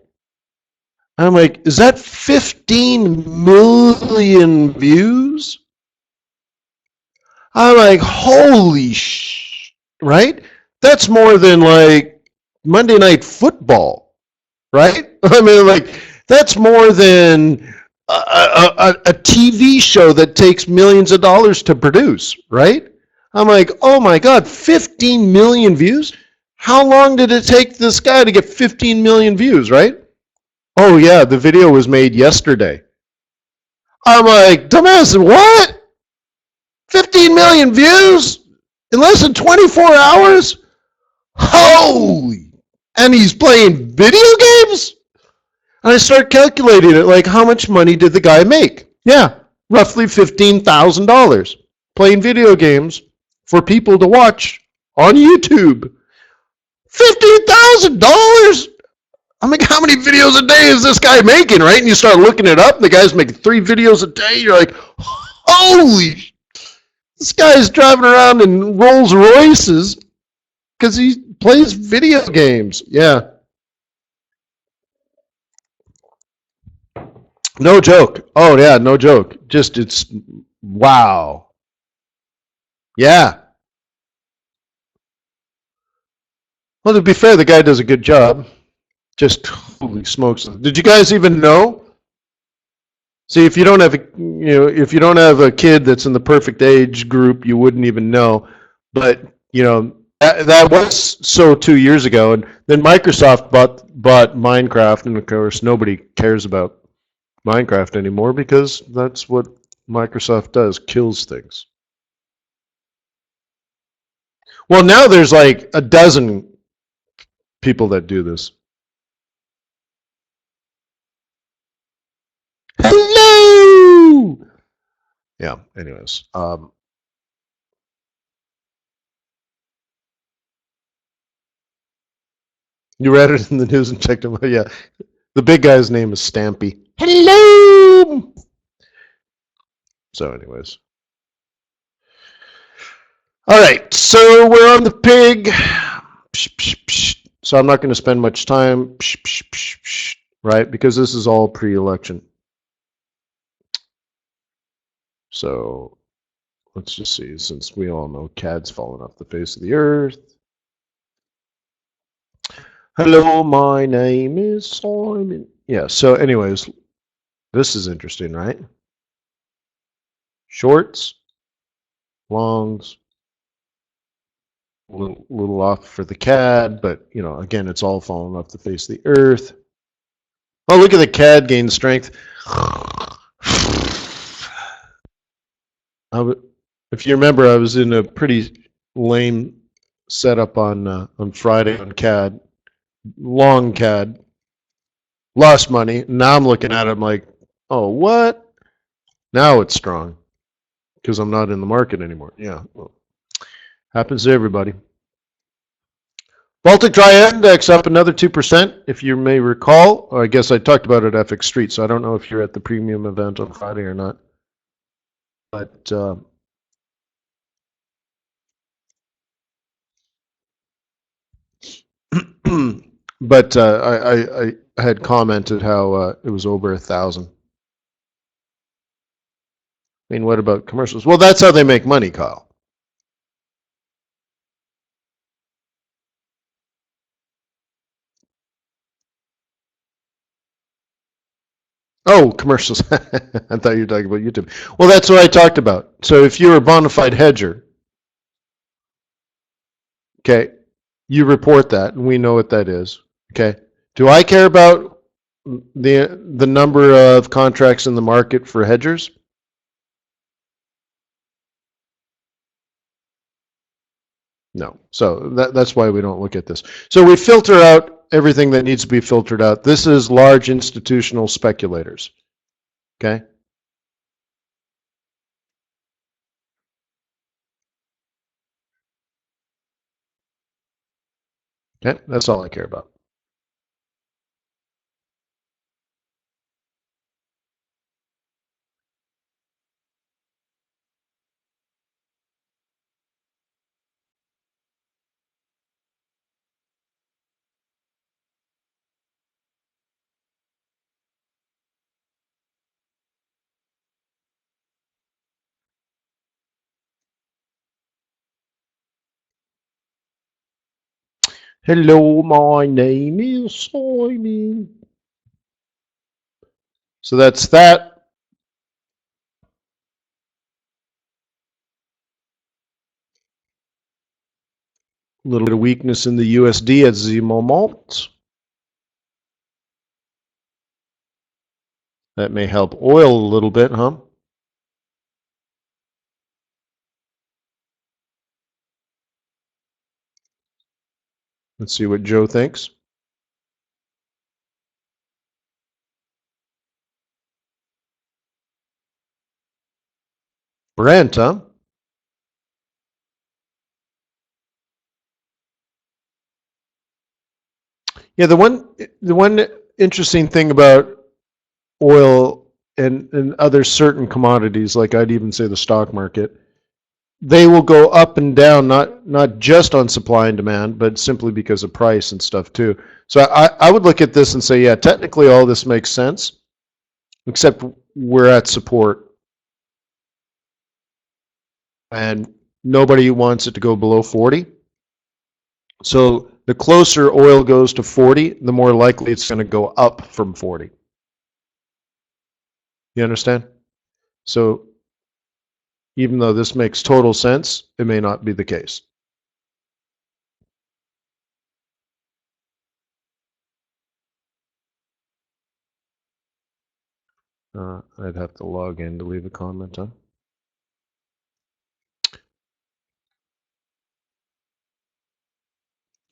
I'm like, is that 15 million views? I'm like, holy right? That's more than like Monday Night Football, right? I mean, like, that's more than a TV show that takes millions of dollars to produce, right? I'm like, oh my God, 15 million views? How long did it take this guy to get 15 million views, right? Oh yeah, the video was made yesterday. I'm like, dumbass, what? 15 million views in less than 24 hours? Holy! And he's playing video games? And I start calculating it, like, how much money did the guy make? Yeah, roughly $15,000 playing video games for people to watch on YouTube. $15,000? I'm like, how many videos a day is this guy making, right? And you start looking it up, and the guy's making 3 videos a day. You're like, holy, this guy's driving around in Rolls Royces because he plays video games. Yeah. No joke. Oh, yeah, no joke. Just, it's, wow. Yeah. Well, to be fair, the guy does a good job. Just, holy smokes. Did you guys even know? See, if you don't have if you don't have a kid that's in the perfect age group, you wouldn't even know. But, that was so 2 years ago, and then Microsoft bought Minecraft, and of course nobody cares about Minecraft anymore because that's what Microsoft does, kills things. Well, now there's like a dozen people that do this. Hello! Yeah, anyways. You read it in the news and checked him out? Yeah. The big guy's name is Stampy. Hello. So anyways. All right, so we're on the pig. So I'm not going to spend much time, right? Because this is all pre-election. So let's just see, since we all know CAD's fallen off the face of the earth. Hello, my name is Simon. Yeah, so anyways, this is interesting, right? Shorts, longs, a little off for the CAD, but you know, again, it's all falling off the face of the earth. Oh, look at the CAD gain strength. If you remember, I was in a pretty lame setup on Friday on CAD, long CAD, lost money. Now I'm looking at it, I'm like, oh, what? Now it's strong because I'm not in the market anymore. Yeah, well, happens to everybody. Baltic Dry Index up another 2%, if you may recall. Or I guess I talked about it at FX Street, so I don't know if you're at the premium event on Friday or not. But but I had commented how it was over 1,000. I mean, what about commercials? Well, that's how they make money, Kyle. Oh, commercials. I thought you were talking about YouTube. Well, that's what I talked about. So if you're a bona fide hedger, okay, you report that, and we know what that is. Okay. Do I care about the number of contracts in the market for hedgers? No. So that's why we don't look at this. So we filter out everything that needs to be filtered out. This is large institutional speculators. Okay. Okay. That's all I care about. Hello, my name is Simon. So that's that. A little bit of weakness in the USD at the moment. That may help oil a little bit, huh? Let's see what Joe thinks. Brent, huh? Yeah, the one interesting thing about oil and other certain commodities, like I'd even say the stock market, they will go up and down, not just on supply and demand, but simply because of price and stuff too. So I would look at this and say, yeah, technically all this makes sense, except we're at support, and nobody wants it to go below 40. So the closer oil goes to 40, the more likely it's going to go up from 40. You understand? So even though this makes total sense, it may not be the case. I'd have to log in to leave a comment on.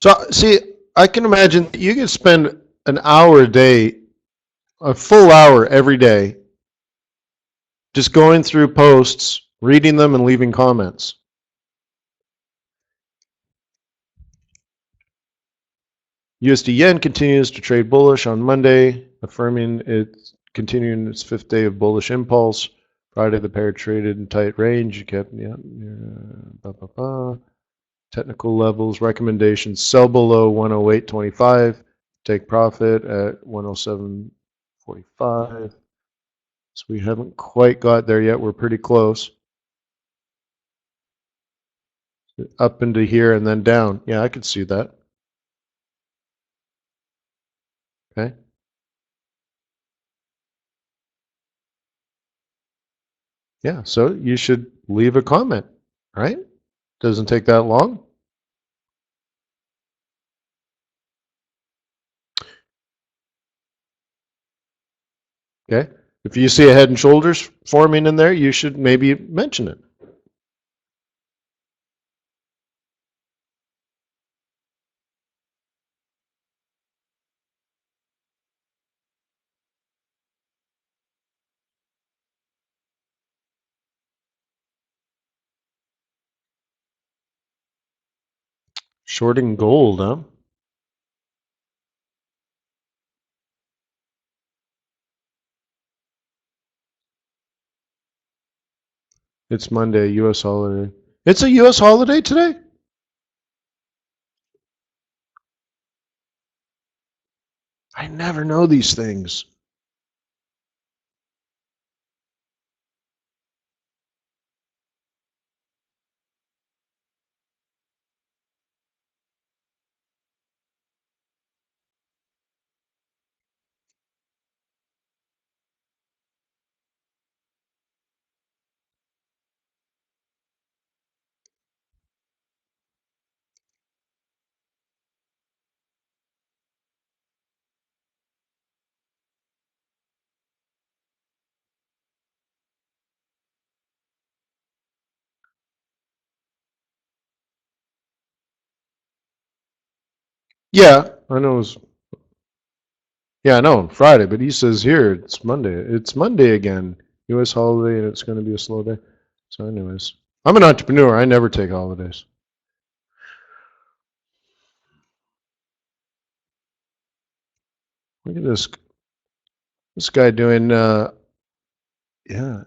So see, I can imagine you can spend an hour a day, a full hour every day, just going through posts, reading them, and leaving comments. USD yen continues to trade bullish on Monday, affirming its continuing its fifth day of bullish impulse. Friday, the pair traded in tight range. You kept, technical levels, recommendations, sell below 108.25, take profit at 107.45. So we haven't quite got there yet. We're pretty close. Up into here and then down. Yeah, I could see that. Okay. Yeah, so you should leave a comment, right? Doesn't take that long. Okay. If you see a head and shoulders forming in there, you should maybe mention it. Shorting gold, huh? It's Monday, U.S. holiday. It's a U.S. holiday today? I never know these things. Yeah, I know. Yeah, I know, Friday, but he says here it's Monday. It's Monday again. U.S. holiday, and it's going to be a slow day. So, anyways, I'm an entrepreneur. I never take holidays. Look at this guy doing. Yeah,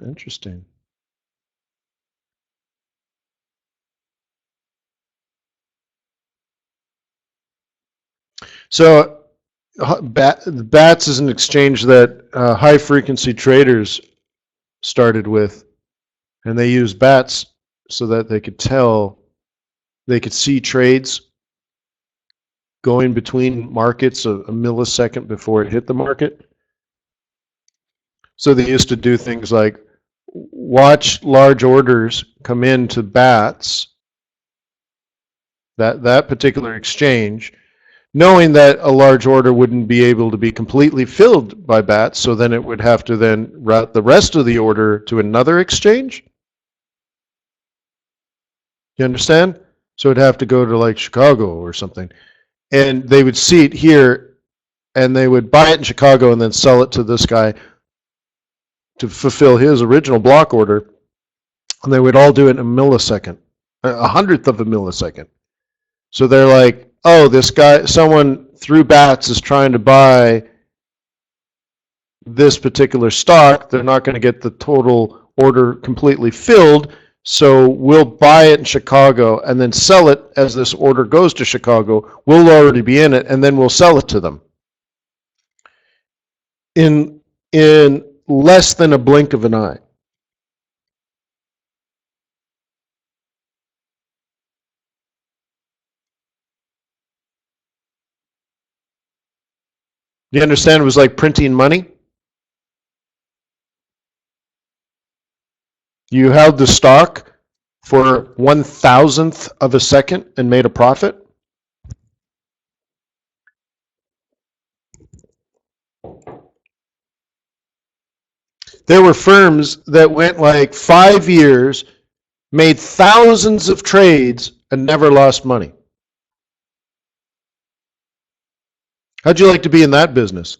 interesting. So, BATS is an exchange that high frequency traders started with, and they use BATS so that they could see trades going between markets a millisecond before it hit the market. So they used to do things like watch large orders come into BATS, that particular exchange, knowing that a large order wouldn't be able to be completely filled by BATS, so then it would have to then route the rest of the order to another exchange. You understand? So it'd have to go to like Chicago or something. And they would see it here and they would buy it in Chicago and then sell it to this guy to fulfill his original block order. And they would all do it in a millisecond, a hundredth of a millisecond. So they're like, oh, this guy, someone through BATS is trying to buy this particular stock. They're not going to get the total order completely filled. So we'll buy it in Chicago and then sell it as this order goes to Chicago. We'll already be in it and then we'll sell it to them in less than a blink of an eye. You understand? It was like printing money. You held the stock for 1,000th of a second and made a profit. There were firms that went like 5 years, made thousands of trades, and never lost money. How'd you like to be in that business?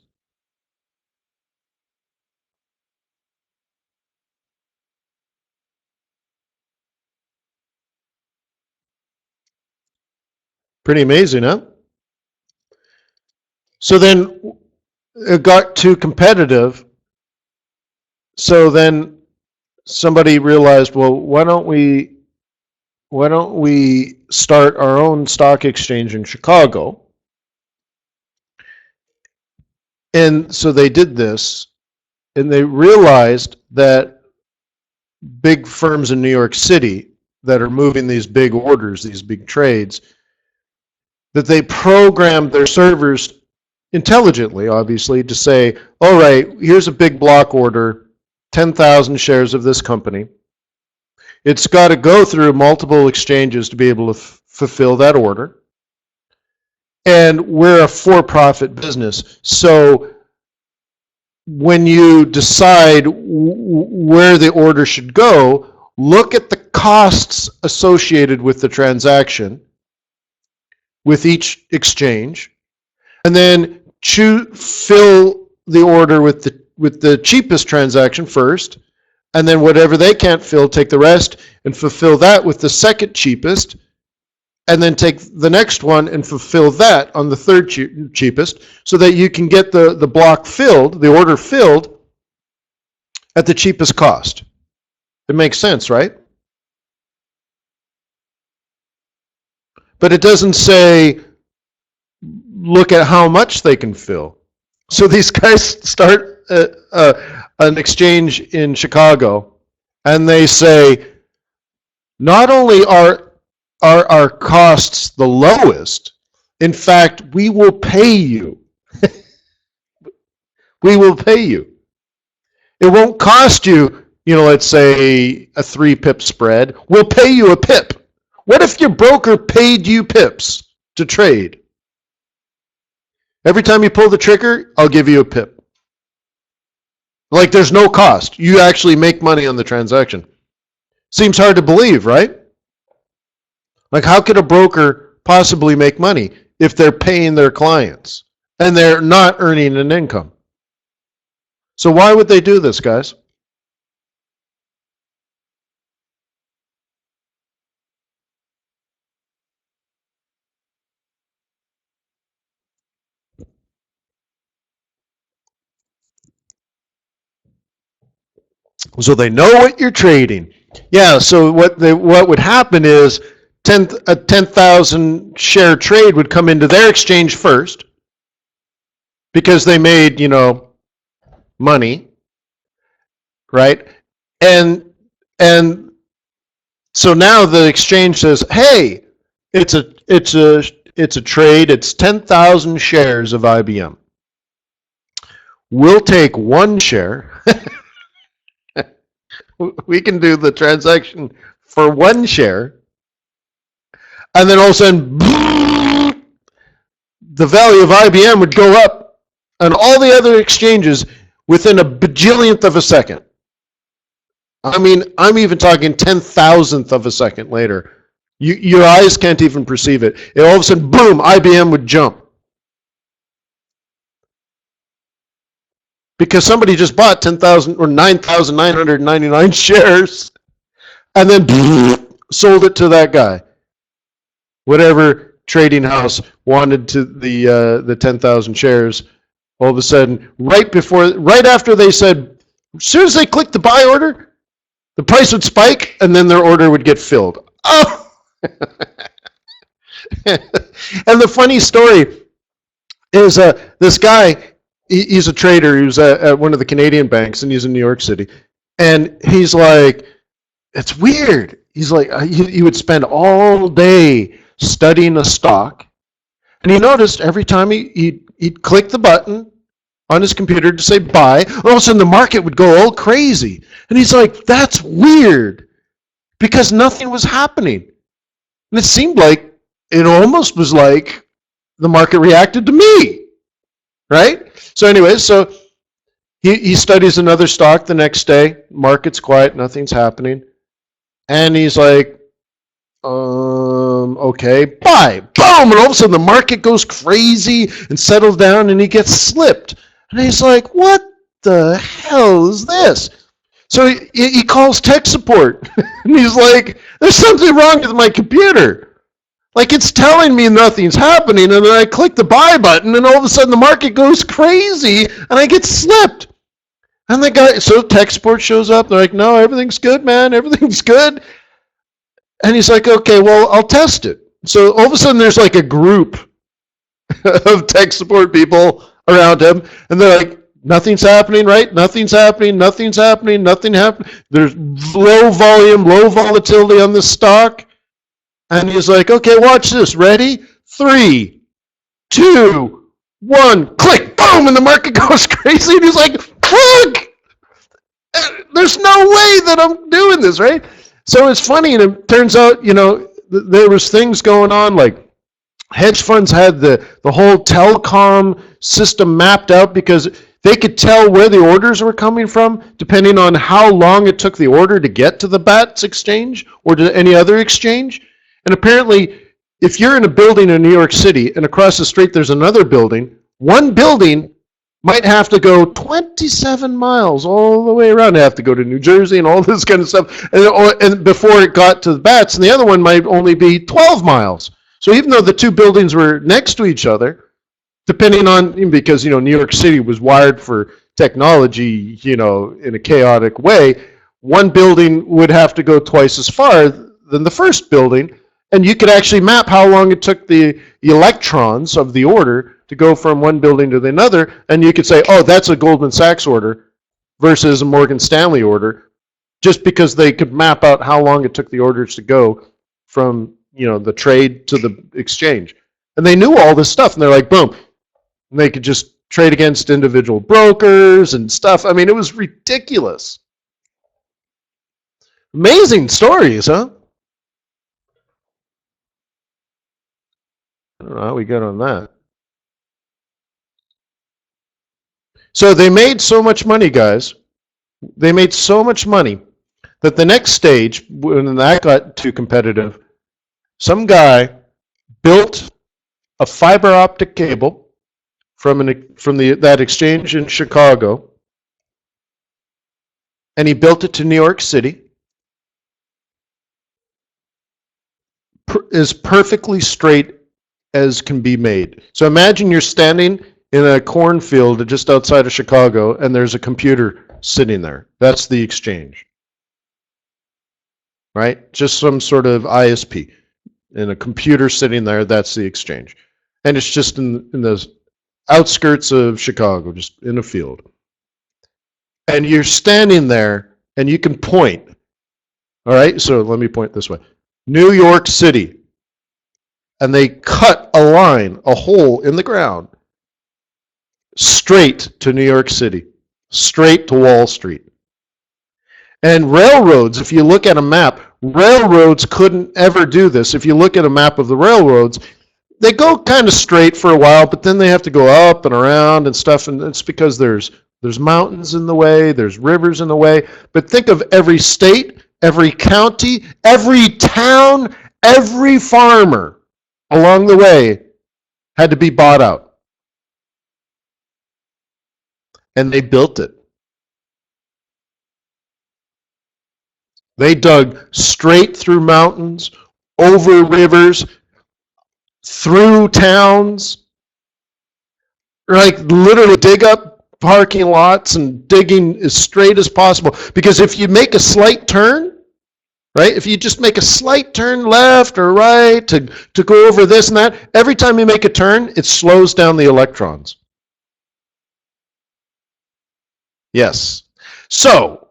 Pretty amazing, huh? So then it got too competitive, So then somebody realized, well, why don't we start our own stock exchange in Chicago? And so they did this, and they realized that big firms in New York City that are moving these big orders, these big trades, that they programmed their servers intelligently, obviously, to say, all right, here's a big block order, 10,000 shares of this company. It's got to go through multiple exchanges to be able to fulfill that order. And we're a for-profit business. So when you decide where the order should go, look at the costs associated with the transaction with each exchange, and then fill the order with the cheapest transaction first, and then whatever they can't fill, take the rest and fulfill that with the second cheapest, and then take the next one and fulfill that on the third cheapest, so that you can get the block filled, the order filled, at the cheapest cost. It makes sense, right? But it doesn't say look at how much they can fill. So these guys start an exchange in Chicago, and they say, not only are our costs the lowest, in fact, we will pay you. We will pay you. It won't cost you, let's say a 3 pip spread. We'll pay you a pip. What if your broker paid you pips to trade? Every time you pull the trigger, I'll give you a pip. Like there's no cost. You actually make money on the transaction. Seems hard to believe, right? Like how could a broker possibly make money if they're paying their clients and they're not earning an income? So why would they do this, guys? So they know what you're trading. Yeah, so what would happen is a 10,000 share trade would come into their exchange first because they made, money, right? And so now the exchange says, "Hey, it's a trade. It's 10,000 shares of IBM. We'll take one share." We can do the transaction for one share, and then all of a sudden, the value of IBM would go up on all the other exchanges within a bajillionth of a second. I mean, I'm even talking 10,000th of a second later. Your eyes can't even perceive it. And all of a sudden, boom, IBM would jump. Because somebody just bought 10,000 or 9,999 shares and then sold it to that guy. Whatever trading house wanted to the 10,000 shares, all of a sudden, right after they said, as soon as they clicked the buy order, the price would spike and then their order would get filled. Oh! And the funny story is this guy, he's a trader. He was at one of the Canadian banks, and he's in New York City. And he's like, it's weird. He's like, he would spend all day studying a stock, and he noticed every time he'd click the button on his computer to say buy, all of a sudden the market would go all crazy. And he's like, that's weird, because nothing was happening. And it seemed like, it almost was like the market reacted to me, right? So anyways, so he studies another stock the next day. Market's quiet, nothing's happening. And he's like, okay, buy. Boom! And all of a sudden the market goes crazy and settles down and he gets slipped. And he's like, what the hell is this? So he calls tech support. And he's like, there's something wrong with my computer. Like it's telling me nothing's happening, and then I click the buy button, and all of a sudden the market goes crazy, and I get slipped. And the guy, so tech support shows up. They're like, no, everything's good, man. Everything's good. And he's like, okay, well, I'll test it. So all of a sudden there's like a group of tech support people around him. And they're like, nothing's happening, right? Nothing's happening. Nothing's happening. Nothing happening. There's low volume, low volatility on this stock. And he's like, okay, watch this. Ready? 3, 2, 1, click, boom, and the market goes crazy. And he's like, fuck! There's no way that I'm doing this, right? So it's funny, and it turns out, there was things going on, like hedge funds had the whole telecom system mapped out because they could tell where the orders were coming from depending on how long it took the order to get to the BATS exchange or to any other exchange. And apparently, if you're in a building in New York City and across the street there's another building, one building might have to go 27 miles all the way around. They have to go to New Jersey and all this kind of stuff, and before it got to the BATS, and the other one might only be 12 miles. So even though the two buildings were next to each other, depending on, because New York City was wired for technology, in a chaotic way, one building would have to go twice as far than the first building, and you could actually map how long it took the electrons of the order to go from one building to another, and you could say, oh, that's a Goldman Sachs order versus a Morgan Stanley order, just because they could map out how long it took the orders to go from the trade to the exchange. And they knew all this stuff, and they're like, boom. And they could just trade against individual brokers and stuff. I mean, it was ridiculous. Amazing stories, huh? I don't know how we got on that. So they made so much money, guys. They made so much money that the next stage, when that got too competitive, some guy built a fiber optic cable from that exchange in Chicago, and he built it to New York City. As perfectly straight as can be made. So imagine you're standing in a cornfield just outside of Chicago, and there's a computer sitting there. That's the exchange, right? Just some sort of ISP. And a computer sitting there, that's the exchange. And it's just in the outskirts of Chicago, just in a field. And you're standing there, and you can point. All right, so let me point this way. New York City. And they cut a line, a hole in the ground, straight to New York City, straight to Wall Street. And railroads, if you look at a map, railroads couldn't ever do this. If you look at a map of the railroads, they go kind of straight for a while, but then they have to go up and around and stuff, and it's because there's mountains in the way, there's rivers in the way. But think of every state, every county, every town, every farmer along the way had to be bought out. And they built it. They dug straight through mountains, over rivers, through towns, like literally dig up parking lots and digging as straight as possible. Because if you make a slight turn, right? If you just make a slight turn left or right to go over this and that, every time you make a turn, it slows down the electrons. Yes. So,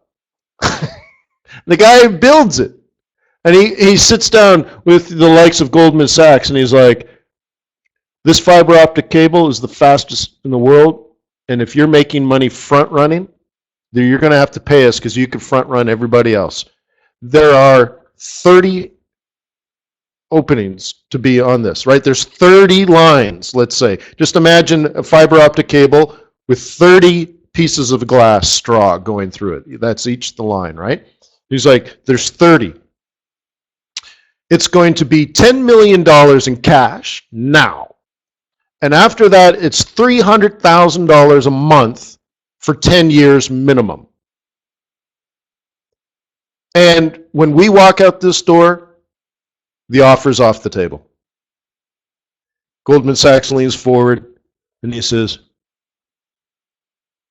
the guy builds it. And he sits down with the likes of Goldman Sachs, and he's like, this fiber optic cable is the fastest in the world, and if you're making money front running, you're going to have to pay us because you can front run everybody else. There are 30 openings to be on this, right? There's 30 lines, let's say. Just imagine a fiber optic cable with 30 pieces of glass straw going through it. That's each the line, right? He's like, there's 30. It's going to be $10 million in cash now. And after that, it's $300,000 a month for 10 years minimum. And when we walk out this door, the offer's off the table. Goldman Sachs leans forward and he says,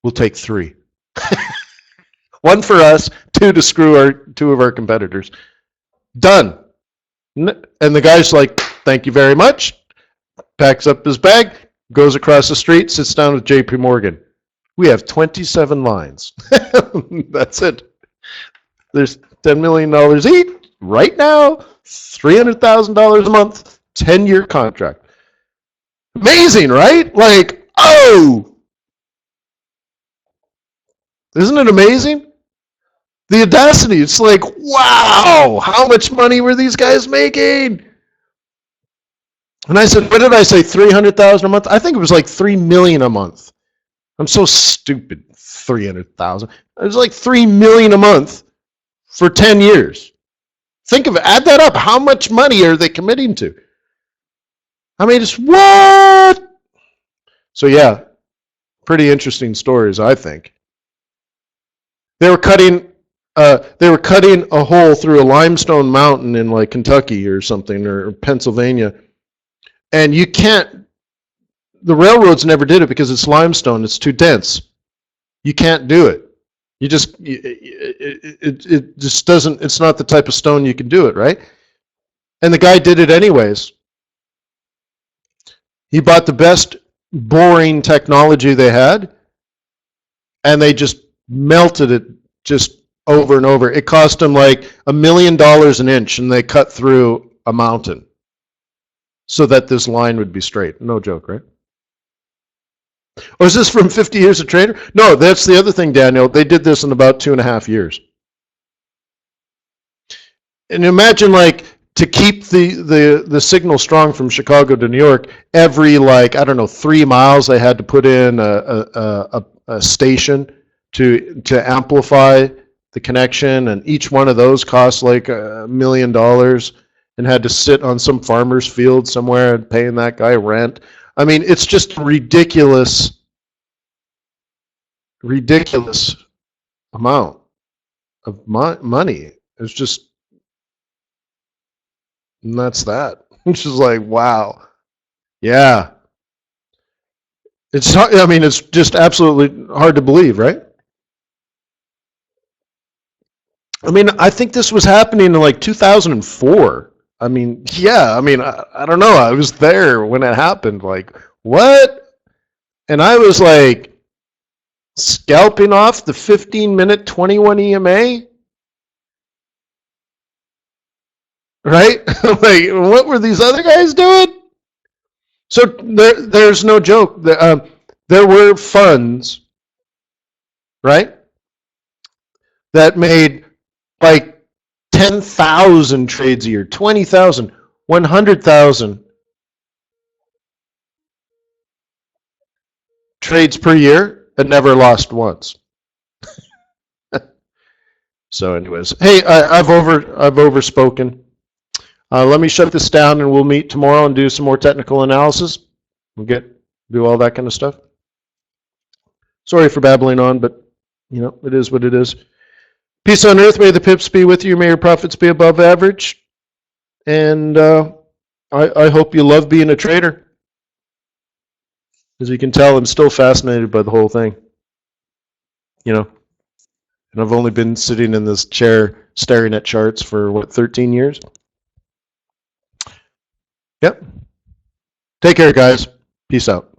we'll take 3. One for us, two to screw two of our competitors. Done. And the guy's like, thank you very much. Packs up his bag, goes across the street, sits down with JP Morgan. We have 27 lines. That's it. There's $10 million each right now, $300,000 a month, 10-year contract. Amazing, right? Like, oh! Isn't it amazing? The audacity, it's like, wow, how much money were these guys making? And I said, what did I say, 300,000 a month? I think it was like 3 million a month. I'm so stupid, 300,000. It was like 3 million a month for 10 years. Think of it, add that up. How much money are they committing to? I mean, it's what? So yeah, pretty interesting stories, I think. They were cutting a hole through a limestone mountain in like Kentucky or something, or Pennsylvania. And you can't, the railroads never did it because it's limestone, it's too dense. You can't do it. You just, it just doesn't, it's not the type of stone you can do it, right? And the guy did it anyways. He bought the best boring technology they had, and they just melted it just over and over. It cost them like $1 million an inch, and they cut through a mountain so that this line would be straight. No joke, right? Or is this from 50 years of trader? No, that's the other thing, Daniel. They did this in about 2.5 years. And imagine, like, to keep the signal strong from Chicago to New York, every, like, I don't know, 3 miles they had to put in a station to amplify the connection, and each one of those cost like $1 million, and had to sit on some farmer's field somewhere and paying that guy rent. I mean, it's just ridiculous amount of money. It's just, and that's that. It's just like, wow. Yeah. It's, I mean, it's just absolutely hard to believe, right? I mean, I think this was happening in like 2004. I mean, yeah, I mean, I don't know. I was there when it happened. Like, what? And I was like scalping off the 15-minute 21 EMA. Right? Like, what were these other guys doing? So there's no joke. There were funds, right, that made like 10,000 trades a year, 20,000, 100,000 trades per year and never lost once. So anyways, hey, I've overspoken. Let me shut this down, and we'll meet tomorrow and do some more technical analysis. We'll do all that kind of stuff. Sorry for babbling on, but you know, it is what it is. Peace on earth. May the pips be with you. May your profits be above average. And I hope you love being a trader. As you can tell, I'm still fascinated by the whole thing. You know, and I've only been sitting in this chair staring at charts for, what, 13 years? Yep. Take care, guys. Peace out.